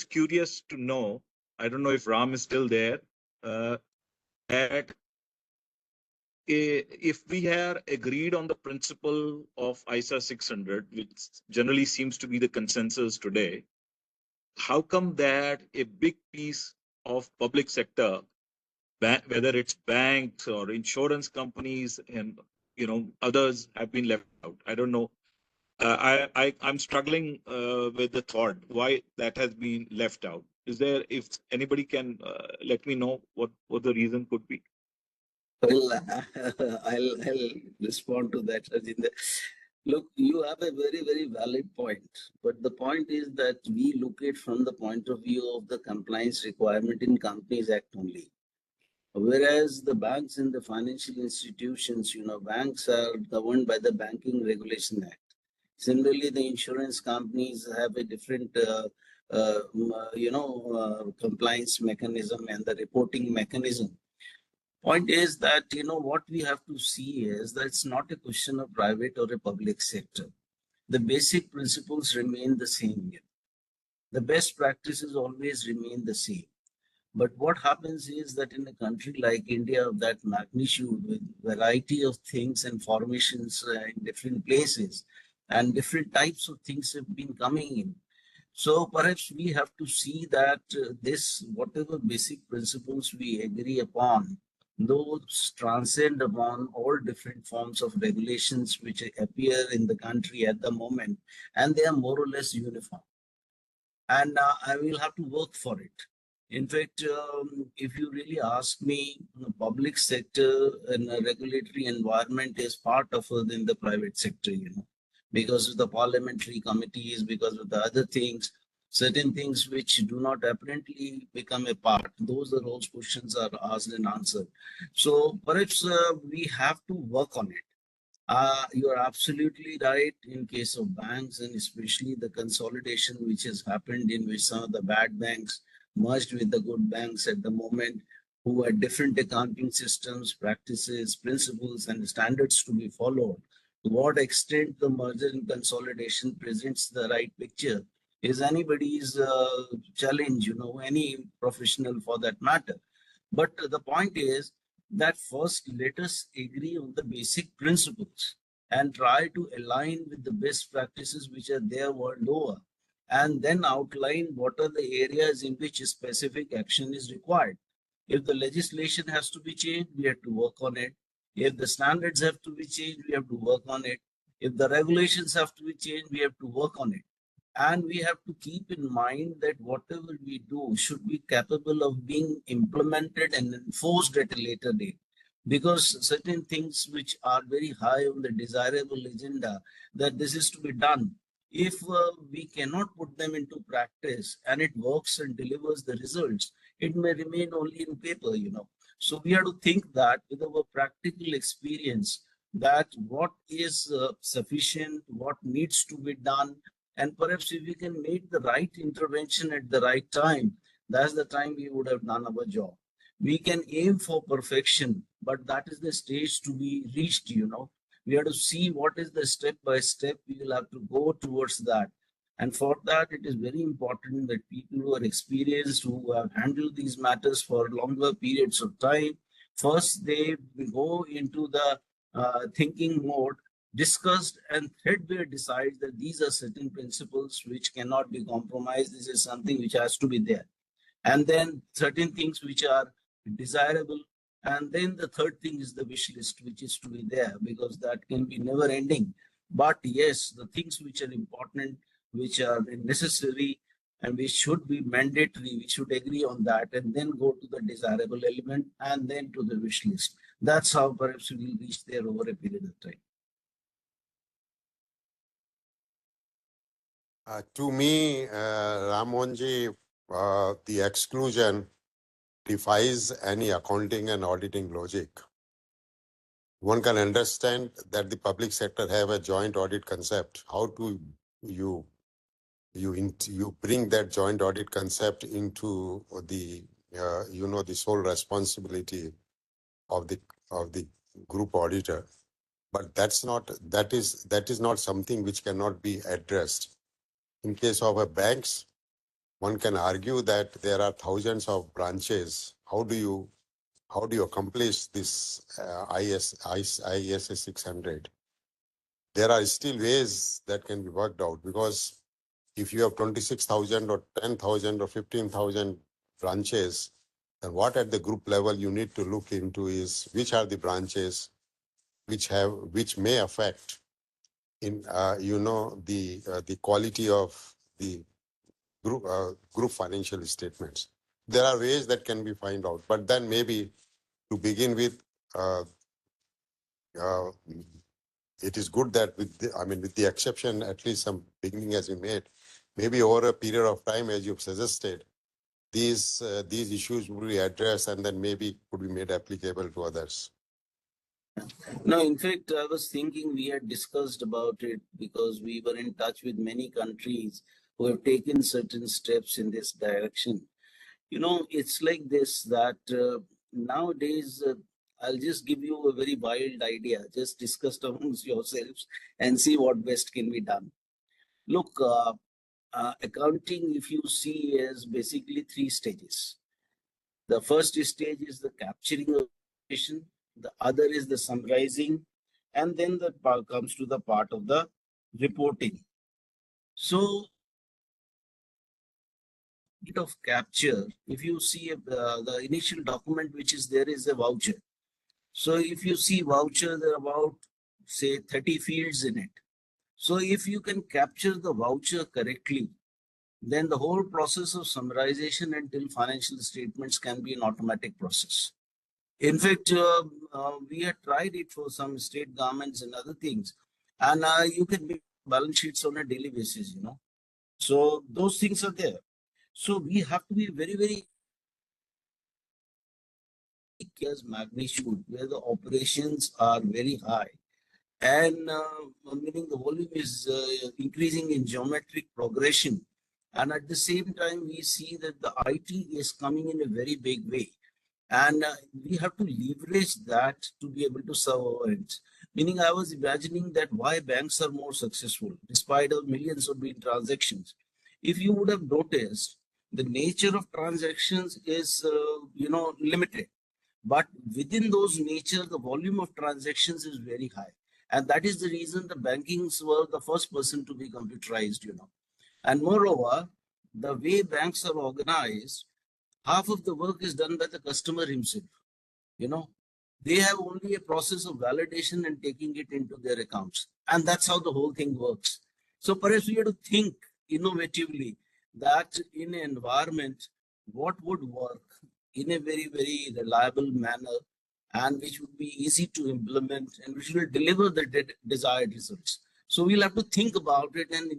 curious to know. I don't know if Ram is still there. That if we have agreed on the principle of ISA 600, which generally seems to be the consensus today, how come that a big piece of public sector, whether it's banks or insurance companies and others, have been left out? I don't know. I'm struggling with the thought why that has been left out. Is there, if anybody can let me know what the reason could be? Well, I'll respond to that, Rajinder. Look, you have a very, very valid point. But the point is that we look at from the point of view of the compliance requirement in Companies Act only. Whereas the banks and the financial institutions, banks are governed by the Banking Regulation Act. Similarly, the insurance companies have a different, compliance mechanism and the reporting mechanism. Point is that, what we have to see is that it's not a question of private or a public sector. The basic principles remain the same here. The best practices always remain the same. But what happens is that in a country like India of that magnitude, with variety of things and formations in different places, and different types of things have been coming in. So perhaps we have to see that whatever basic principles we agree upon, those transcend upon all different forms of regulations which appear in the country at the moment, and they are more or less uniform. And I will have to work for it. In fact, if you really ask me, the public sector and a regulatory environment is part of in the private sector, because of the parliamentary committees, because of the other things, certain things which do not apparently become a part, those are those questions are asked and answered. So perhaps we have to work on it. You are absolutely right in case of banks, and especially the consolidation which has happened, in which some of the bad banks merged with the good banks at the moment, who had different accounting systems, practices, principles, and standards to be followed. To what extent the merger and consolidation presents the right picture is anybody's challenge, any professional for that matter. But the point is that first let us agree on the basic principles and try to align with the best practices which are there world over, and then outline what are the areas in which specific action is required. If the legislation has to be changed, we have to work on it. If the standards have to be changed, we have to work on it. If the regulations have to be changed, we have to work on it. And we have to keep in mind that whatever we do should be capable of being implemented and enforced at a later date. Because certain things which are very high on the desirable agenda, that this is to be done, if we cannot put them into practice and it works and delivers the results, it may remain only in paper, So we have to think that with our practical experience, that what is sufficient, what needs to be done, and perhaps if we can make the right intervention at the right time, that's the time we would have done our job. We can aim for perfection, but that is the stage to be reached, We have to see what is the step by step we will have to go towards that. And for that, it is very important that people who are experienced, who have handled these matters for longer periods of time, first they go into the thinking mode, discussed, and threadbare decides that these are certain principles which cannot be compromised. This is something which has to be there. And then certain things which are desirable. And then the third thing is the wish list, which is to be there, because that can be never ending. But yes, the things which are important, which are necessary, and which should be mandatory, we should agree on that, and then go to the desirable element, and then to the wish list. That's how perhaps we will reach there over a period of time. To me, Ramonji, the exclusion defies any accounting and auditing logic. One can understand that the public sector have a joint audit concept. How do you you bring that joint audit concept into the the sole responsibility of the group auditor. But that is not something which cannot be addressed. In case of a banks, one can argue that there are thousands of branches. How do you accomplish this ISS 600? There are still ways that can be worked out, because if you have 26,000 or 10,000 or 15,000 branches, then what at the group level you need to look into is which are the branches which may affect in the quality of the group financial statements. There are ways that can be find out, but then maybe to begin with, it is good that with the exception, at least some beginning has been made. Maybe over a period of time, as you've suggested, these issues will be addressed and then maybe could be made applicable to others. No, in fact, I was thinking we had discussed about it because we were in touch with many countries who have taken certain steps in this direction. It's like this, that nowadays, I'll just give you a very wild idea. Just discuss amongst yourselves and see what best can be done. Look, accounting, if you see, is basically 3 stages. The first stage is the capturing of information, the other is the summarizing, and then the part comes to the part of the reporting. So, bit of capture, if you see the initial document which is there is a voucher. So if you see voucher, there are about, say, 30 fields in it. So if you can capture the voucher correctly, then the whole process of summarization until financial statements can be an automatic process. In fact, we had tried it for some state governments and other things, and you can make balance sheets on a daily basis, So those things are there. So we have to be very, very as magnitude where the operations are very high, and meaning the volume is increasing in geometric progression, and at the same time we see that the IT is coming in a very big way, and we have to leverage that to be able to serve our ends. Meaning, I was imagining that why banks are more successful despite of millions of being transactions. If you would have noticed, the nature of transactions is limited, but within those nature, the volume of transactions is very high. And that is the reason the bankings were the first person to be computerized, And moreover, the way banks are organized, half of the work is done by the customer himself, They have only a process of validation and taking it into their accounts. And that's how the whole thing works. So perhaps we have to think innovatively that in an environment, what would work in a very, very reliable manner and which would be easy to implement and which will deliver the desired results. So we'll have to think about it, and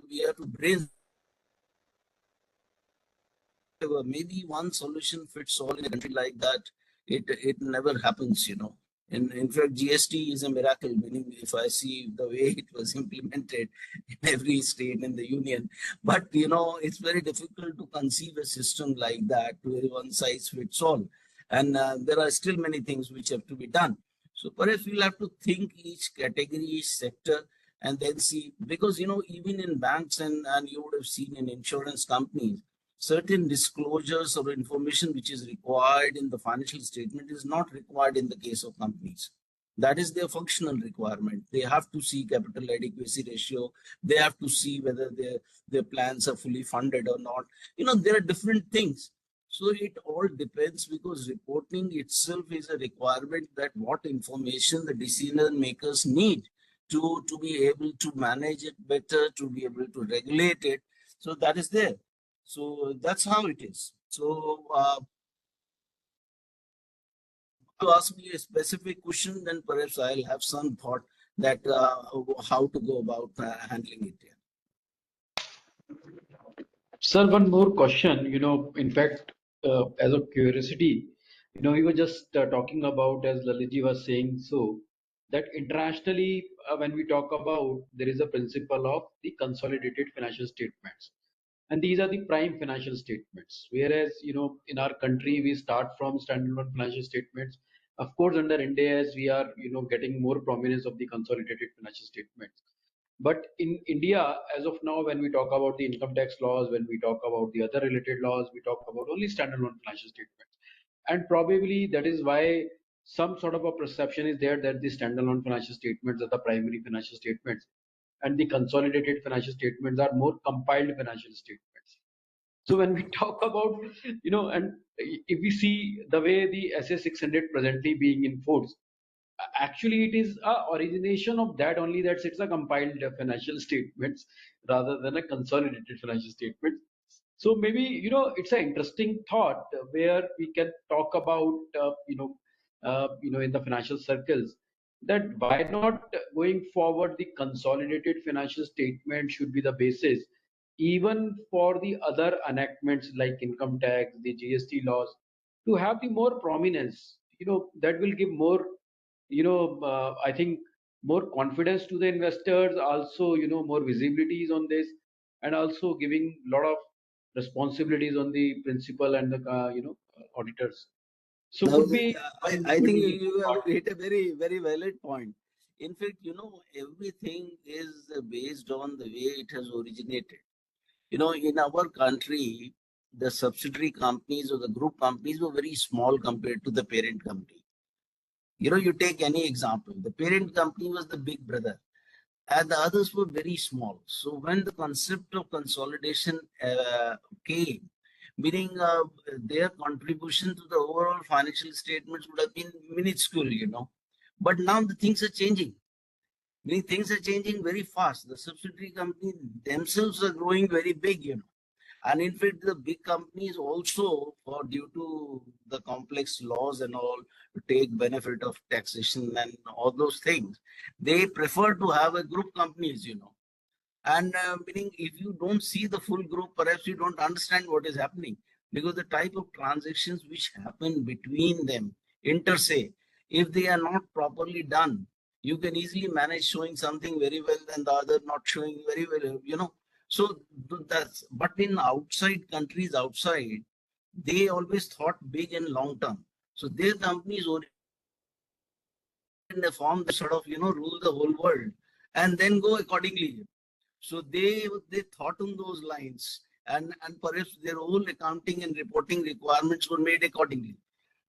we have to brain. Maybe one solution fits all in a country like that. It never happens, In fact, GST is a miracle, meaning if I see the way it was implemented in every state in the union. But, it's very difficult to conceive a system like that where one size fits all. And there are still many things which have to be done. So perhaps we'll have to think each category, each sector, and then see, because, even in banks and you would have seen in insurance companies, certain disclosures or information which is required in the financial statement is not required in the case of companies. That is their functional requirement. They have to see capital adequacy ratio. They have to see whether their plans are fully funded or not. There are different things. So it all depends, because reporting itself is a requirement that what information the decision makers need to be able to manage it better, to be able to regulate it. So that is there. So that's how it is. So to ask me a specific question, then perhaps I'll have some thought that how to go about handling it. Sir, one more question. In fact, as a curiosity, we were just talking about, as Lalitji was saying, so that internationally, when we talk about, there is a principle of the consolidated financial statements, and these are the prime financial statements. Whereas, in our country, we start from standalone financial statements. Of course, under Ind AS, we are, getting more prominence of the consolidated financial statements. But in India, as of now, when we talk about the income tax laws, when we talk about the other related laws, we talk about only standalone financial statements. And probably that is why some sort of a perception is there that the standalone financial statements are the primary financial statements, and the consolidated financial statements are more compiled financial statements. So when we talk about, and if we see the way the SA 600 presently being enforced, actually it is a origination of that only, that it's a compiled financial statements rather than a consolidated financial statement. So maybe, it's an interesting thought where we can talk about, in the financial circles, that why not going forward the consolidated financial statement should be the basis even for the other enactments like income tax, the GST laws, to have the more prominence. That will give more, I think, more confidence to the investors, also, more visibilities on this, and also giving a lot of responsibilities on the principal and the, auditors. So Now, could be I think very you have important. hit a very, very valid point. In fact, everything is based on the way it has originated. In our country, the subsidiary companies or the group companies were very small compared to the parent company. You take any example, the parent company was the big brother, and the others were very small. So when the concept of consolidation came, meaning their contribution to the overall financial statements would have been minuscule. But now the things are changing. Meaning things are changing very fast. The subsidiary companies themselves are growing very big. And in fact, the big companies also, due to the complex laws and all, to take benefit of taxation and all those things, they prefer to have a group companies. And meaning if you don't see the full group, perhaps you don't understand what is happening, because the type of transactions which happen between them, inter se, if they are not properly done, you can easily manage showing something very well and the other not showing very well. So but in outside countries outside, they always thought big and long term. So their companies in a form that sort of rule the whole world and then go accordingly. So they thought on those lines, and perhaps their whole accounting and reporting requirements were made accordingly.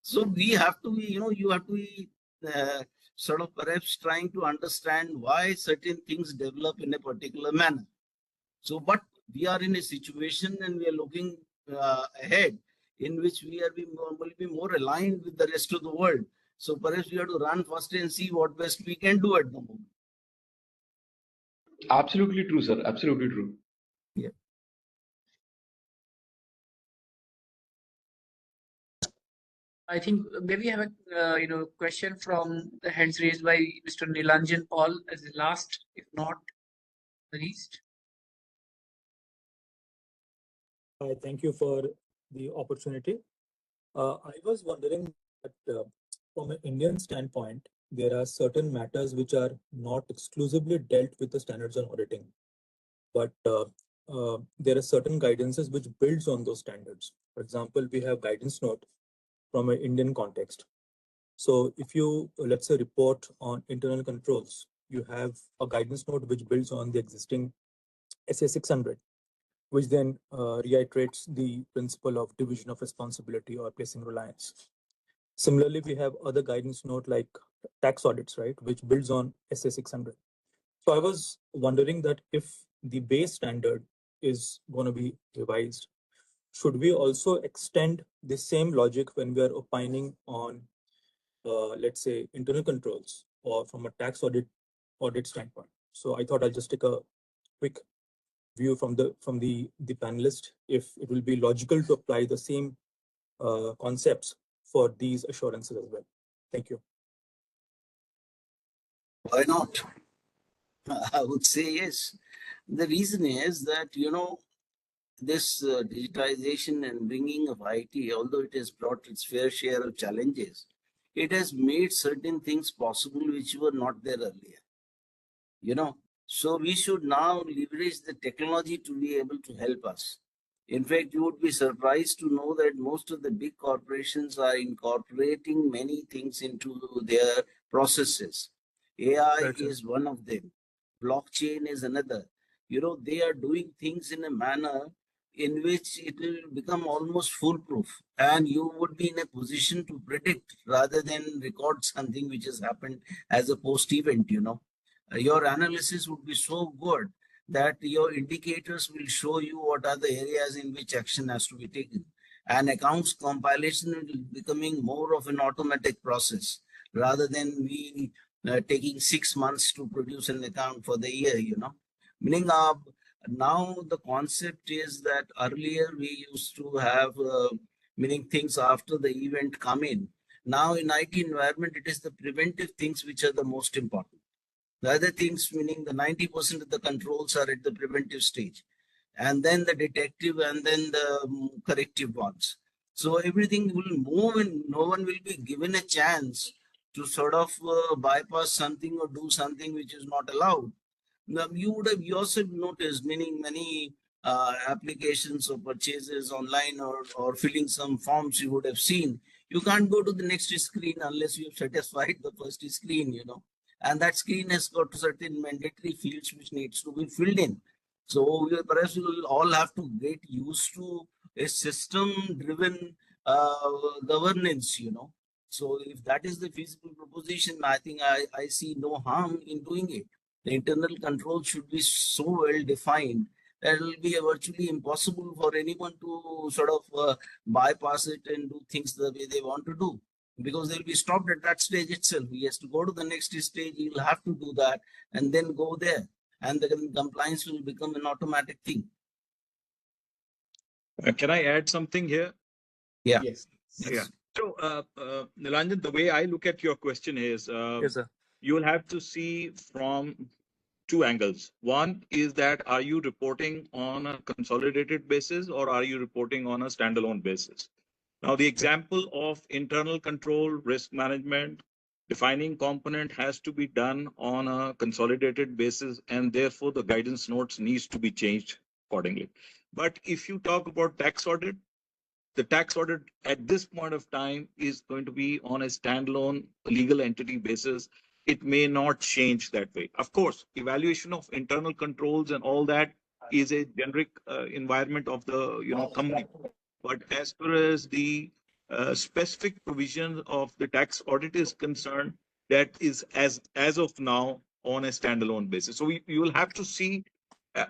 So we have to be, you have to be sort of perhaps trying to understand why certain things develop in a particular manner. So, but we are in a situation and we are looking ahead in which will be more aligned with the rest of the world. So perhaps we have to run faster and see what best we can do at the moment. Absolutely true, sir. Absolutely true. Yeah. I think maybe I have a question from the hands raised by Mr. Nilanjan Paul as the last, if not the least. Hi, thank you for the opportunity. I was wondering that from an Indian standpoint, there are certain matters which are not exclusively dealt with the standards on auditing, but there are certain guidances which builds on those standards. For example, we have guidance note from an Indian context. So if you, let's say, report on internal controls, you have a guidance note which builds on the existing SA 600, which then reiterates the principle of division of responsibility or placing reliance. Similarly, we have other guidance note like tax audits, right, which builds on SA 600. So I was wondering that if the base standard is going to be revised, should we also extend the same logic when we are opining on, let's say, internal controls or from a tax audit standpoint? So I thought I'll just take a quick view from the panelist, if it will be logical to apply the same concepts for these assurances as well. Thank you. Why not? I would say yes. The reason is that, this digitization and bringing of IT, although it has brought its fair share of challenges, it has made certain things possible which were not there earlier. So we should now leverage the technology to be able to help us. In fact, you would be surprised to know that most of the big corporations are incorporating many things into their processes. AI is one of them. Blockchain is another. They are doing things in a manner in which it will become almost foolproof, and you would be in a position to predict rather than record something which has happened as a post event. Your analysis would be so good that your indicators will show you what are the areas in which action has to be taken. And accounts compilation will becoming more of an automatic process rather than we taking 6 months to produce an account for the year, Meaning now the concept is that earlier we used to have meaning things after the event come in. Now in IT environment, it is the preventive things which are the most important. The other things, meaning the 90% of the controls are at the preventive stage, and then the detective, and then the corrective ones. So everything will move and no one will be given a chance to sort of bypass something or do something which is not allowed. Now, you would have yourself noticed, meaning many applications or purchases online or filling some forms you would have seen. You can't go to the next screen unless you have satisfied the first screen, and that screen has got certain mandatory fields which needs to be filled in. So perhaps we will all have to get used to a system-driven governance, So if that is the feasible proposition, I think I see no harm in doing it. The internal control should be so well defined that it will be virtually impossible for anyone to sort of bypass it and do things the way they want to do, because they'll be stopped at that stage itself. He has to go to the next stage, he'll have to do that and then go there. And the compliance will become an automatic thing. Can I add something here? Yeah. Yes. Yeah. So, Nilanjan, the way I look at your question is, Yes, sir. you will have to see from two angles. One is that are you reporting on a consolidated basis or are you reporting on a standalone basis? Now, the example of internal control, risk management, defining component has to be done on a consolidated basis, and therefore the guidance notes needs to be changed accordingly. But if you talk about tax audit, the tax audit at this point of time is going to be on a standalone legal entity basis. It may not change that way. Of course, evaluation of internal controls and all that is a generic environment of the company. But as far as the specific provision of the tax audit is concerned, that is as of now on a standalone basis. So you will have to see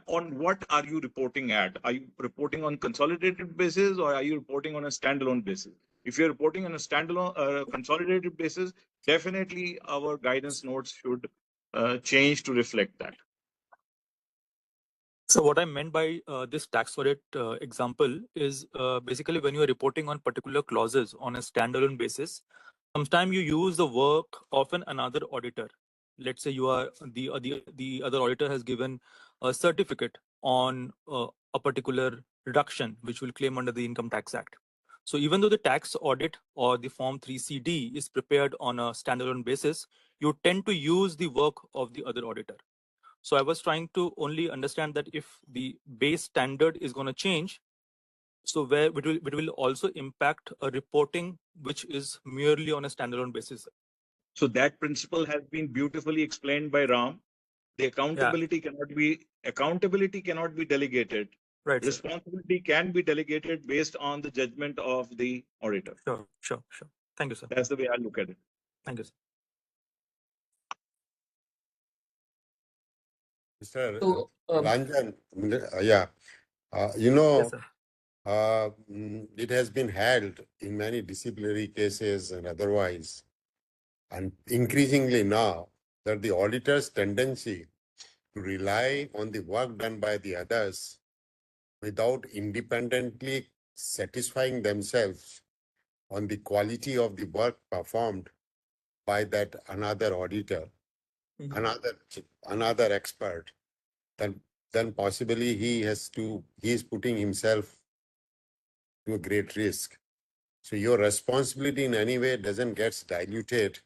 on what are you reporting at? Are you reporting on consolidated basis or are you reporting on a standalone basis? If you're reporting on a standalone consolidated basis, definitely our guidance notes should change to reflect that. So what I meant by this tax audit example is basically when you are reporting on particular clauses on a standalone basis, sometimes you use the work of another auditor. Let's say you are the other auditor has given a certificate on a particular reduction which will claim under the Income Tax Act. So even though the tax audit or the Form 3CD is prepared on a standalone basis, you tend to use the work of the other auditor. So I was trying to only understand that if the base standard is going to change, so where it will also impact a reporting which is merely on a standalone basis. So that principle has been beautifully explained by Ram. The accountability cannot be delegated. Right. Responsibility can be delegated based on the judgment of the auditor. Sure. Thank you, sir. That's the way I look at it. Thank you, sir. Mr. So, Ranjan, Yes, sir. it has been held in many disciplinary cases and otherwise, and increasingly now, that the auditor's tendency to rely on the work done by the others without independently satisfying themselves on the quality of the work performed by that another auditor, another expert, then possibly he is putting himself to a great risk. So your responsibility in any way doesn't get diluted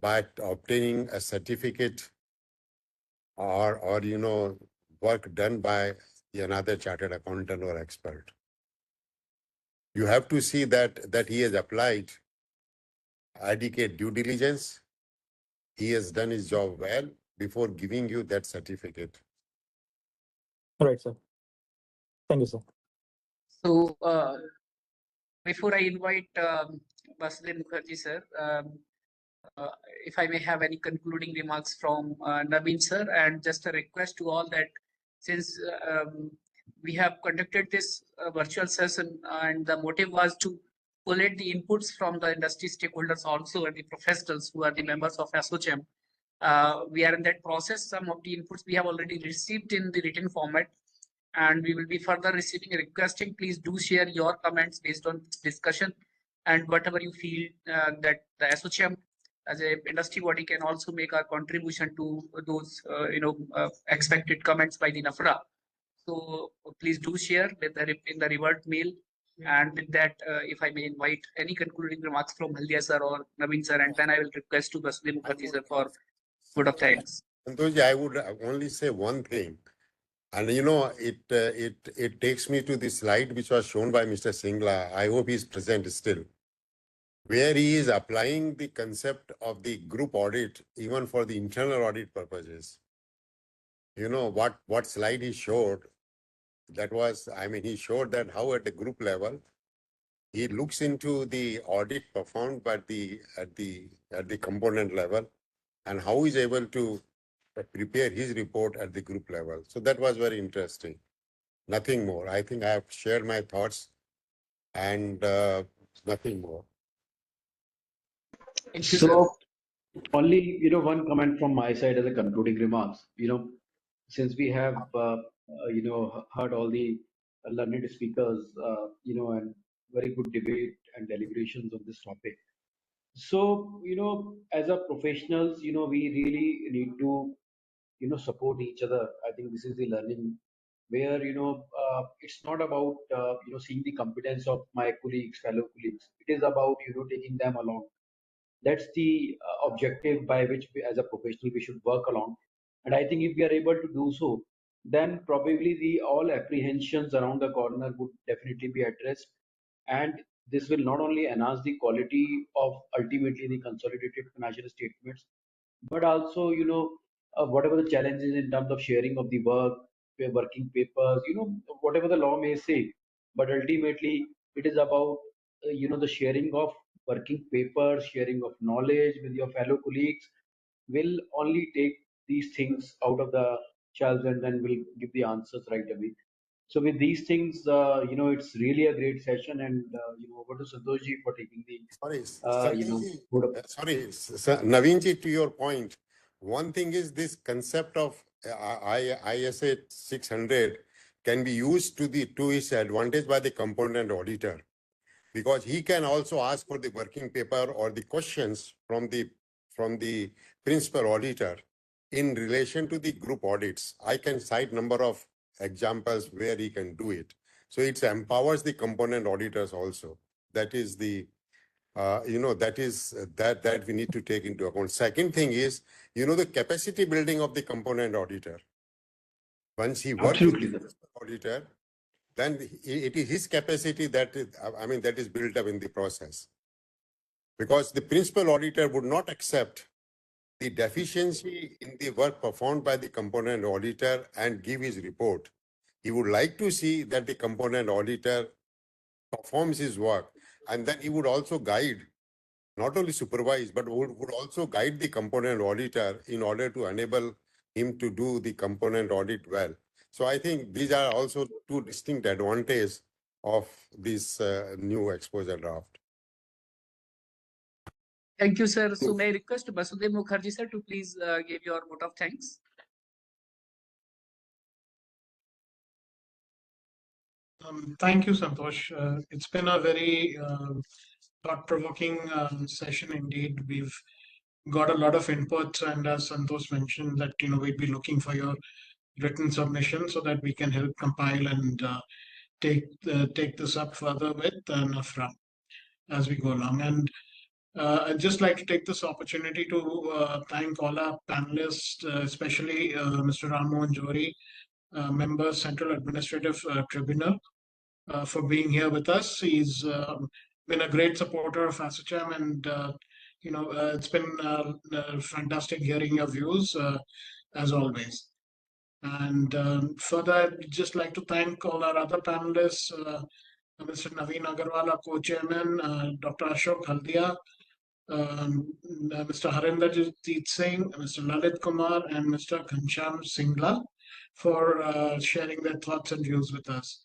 by obtaining a certificate or work done by another chartered accountant or expert. You have to see that he has applied adequate due diligence. He has done his job well before giving you that certificate. Right, sir. Thank you, sir. So before I invite Vasudev Mukherjee, sir, if I may have any concluding remarks from Naveen, sir, and just a request to all that since we have conducted this virtual session and the motive was to collect the inputs from the industry stakeholders also and the professionals who are the members of ASSOCHAM. We are in that process. Some of the inputs we have already received in the written format, and we will be further receiving and requesting. Please do share your comments based on this discussion and whatever you feel that the ASSOCHAM as a industry body can also make our contribution to those expected comments by the NAFRA. So please do share in the revert mail. And with that, if I may invite any concluding remarks from Haldia sir or Naveen sir, and then I will request to Vasudev Mukherjee sir for vote of thanks. Santoshji, I would only say one thing. And it takes me to the slide which was shown by Mr. Singla. I hope he's present still, where he is applying the concept of the group audit even for the internal audit purposes. You know what slide he showed, that was, he showed that how at the group level, he looks into the audit performed by at the component level and how he's able to prepare his report at the group level. So that was very interesting. Nothing more. I think I have shared my thoughts and nothing more. So only, one comment from my side as a concluding remarks. Since we have, heard all the learned speakers, and very good debate and deliberations on this topic. So, as a professionals, we really need to, support each other. I think this is the learning where, it's not about, seeing the competence of my colleagues, fellow colleagues. It is about, taking them along. That's the objective by which we, as a professional, we should work along. And I think if we are able to do so, then probably the all apprehensions around the corner would definitely be addressed. And this will not only enhance the quality of ultimately the consolidated financial statements, but also, whatever the challenges in terms of sharing of the work, working papers, whatever the law may say, but ultimately it is about, the sharing of working papers, sharing of knowledge with your fellow colleagues will only take these things out of the shelves and then will give the answers right away. So with these things, it's really a great session, and over to Santoshji for taking the Naveenji, to your point, one thing is this concept of ISA 600 can be used to his advantage by the component auditor, because he can also ask for the working paper or the questions from the principal auditor in relation to the group audits. I can cite number of examples where he can do it. So it empowers the component auditors also. That is the that we need to take into account. Second thing is, the capacity building of the component auditor. Once he works with the auditor, then it is his capacity that is built up in the process. Because the principal auditor would not accept the deficiency in the work performed by the component auditor and give his report. He would like to see that the component auditor performs his work, and then he would also guide, not only supervise, but would also guide the component auditor in order to enable him to do the component audit well. So I think these are also two distinct advantages of this new exposure draft. Thank you, sir. So may I request Vasudev Mukherjee, sir, to please give your vote of thanks. Thank you, Santosh. It's been a very thought-provoking session indeed. We've got a lot of inputs, and as Santosh mentioned, that we'd be looking for your written submission so that we can help compile and take this up further with NAFRA. as we go along. And I'd just like to take this opportunity to thank all our panelists, especially Mr. Ram Mohan Johri, member Central Administrative Tribunal, for being here with us. He's been a great supporter of ASSOCHAM, and it's been fantastic hearing your views as always. And further, I'd just like to thank all our other panelists, Mr. Naveen Agarwal, our co-chairman, Dr. Ashok Haldia, Mr. Harinderjeet Singh, Mr. Lalit Kumar, and Mr. Ghanshyam Singla for sharing their thoughts and views with us.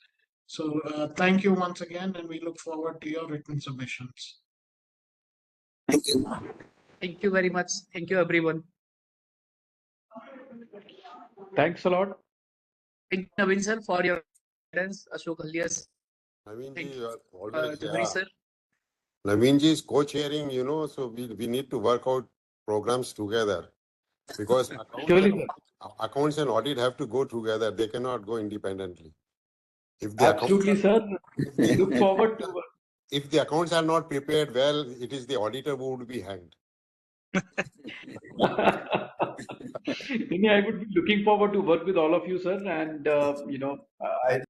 So thank you once again, and we look forward to your written submissions. Thank you. Thank you very much. Thank you, everyone. Thanks a lot. Thank you, Naveen sir, for your guidance. Ashok Haldia. Naveenji, you are always Johri sir. Naveenji is co-chairing, so we need to work out programs together, because accounts and audit have to go together. They cannot go independently. If the Absolutely, sir. Look forward to. If the accounts are not prepared well, it is the auditor who would be hanged. I would be looking forward to work with all of you, sir, and I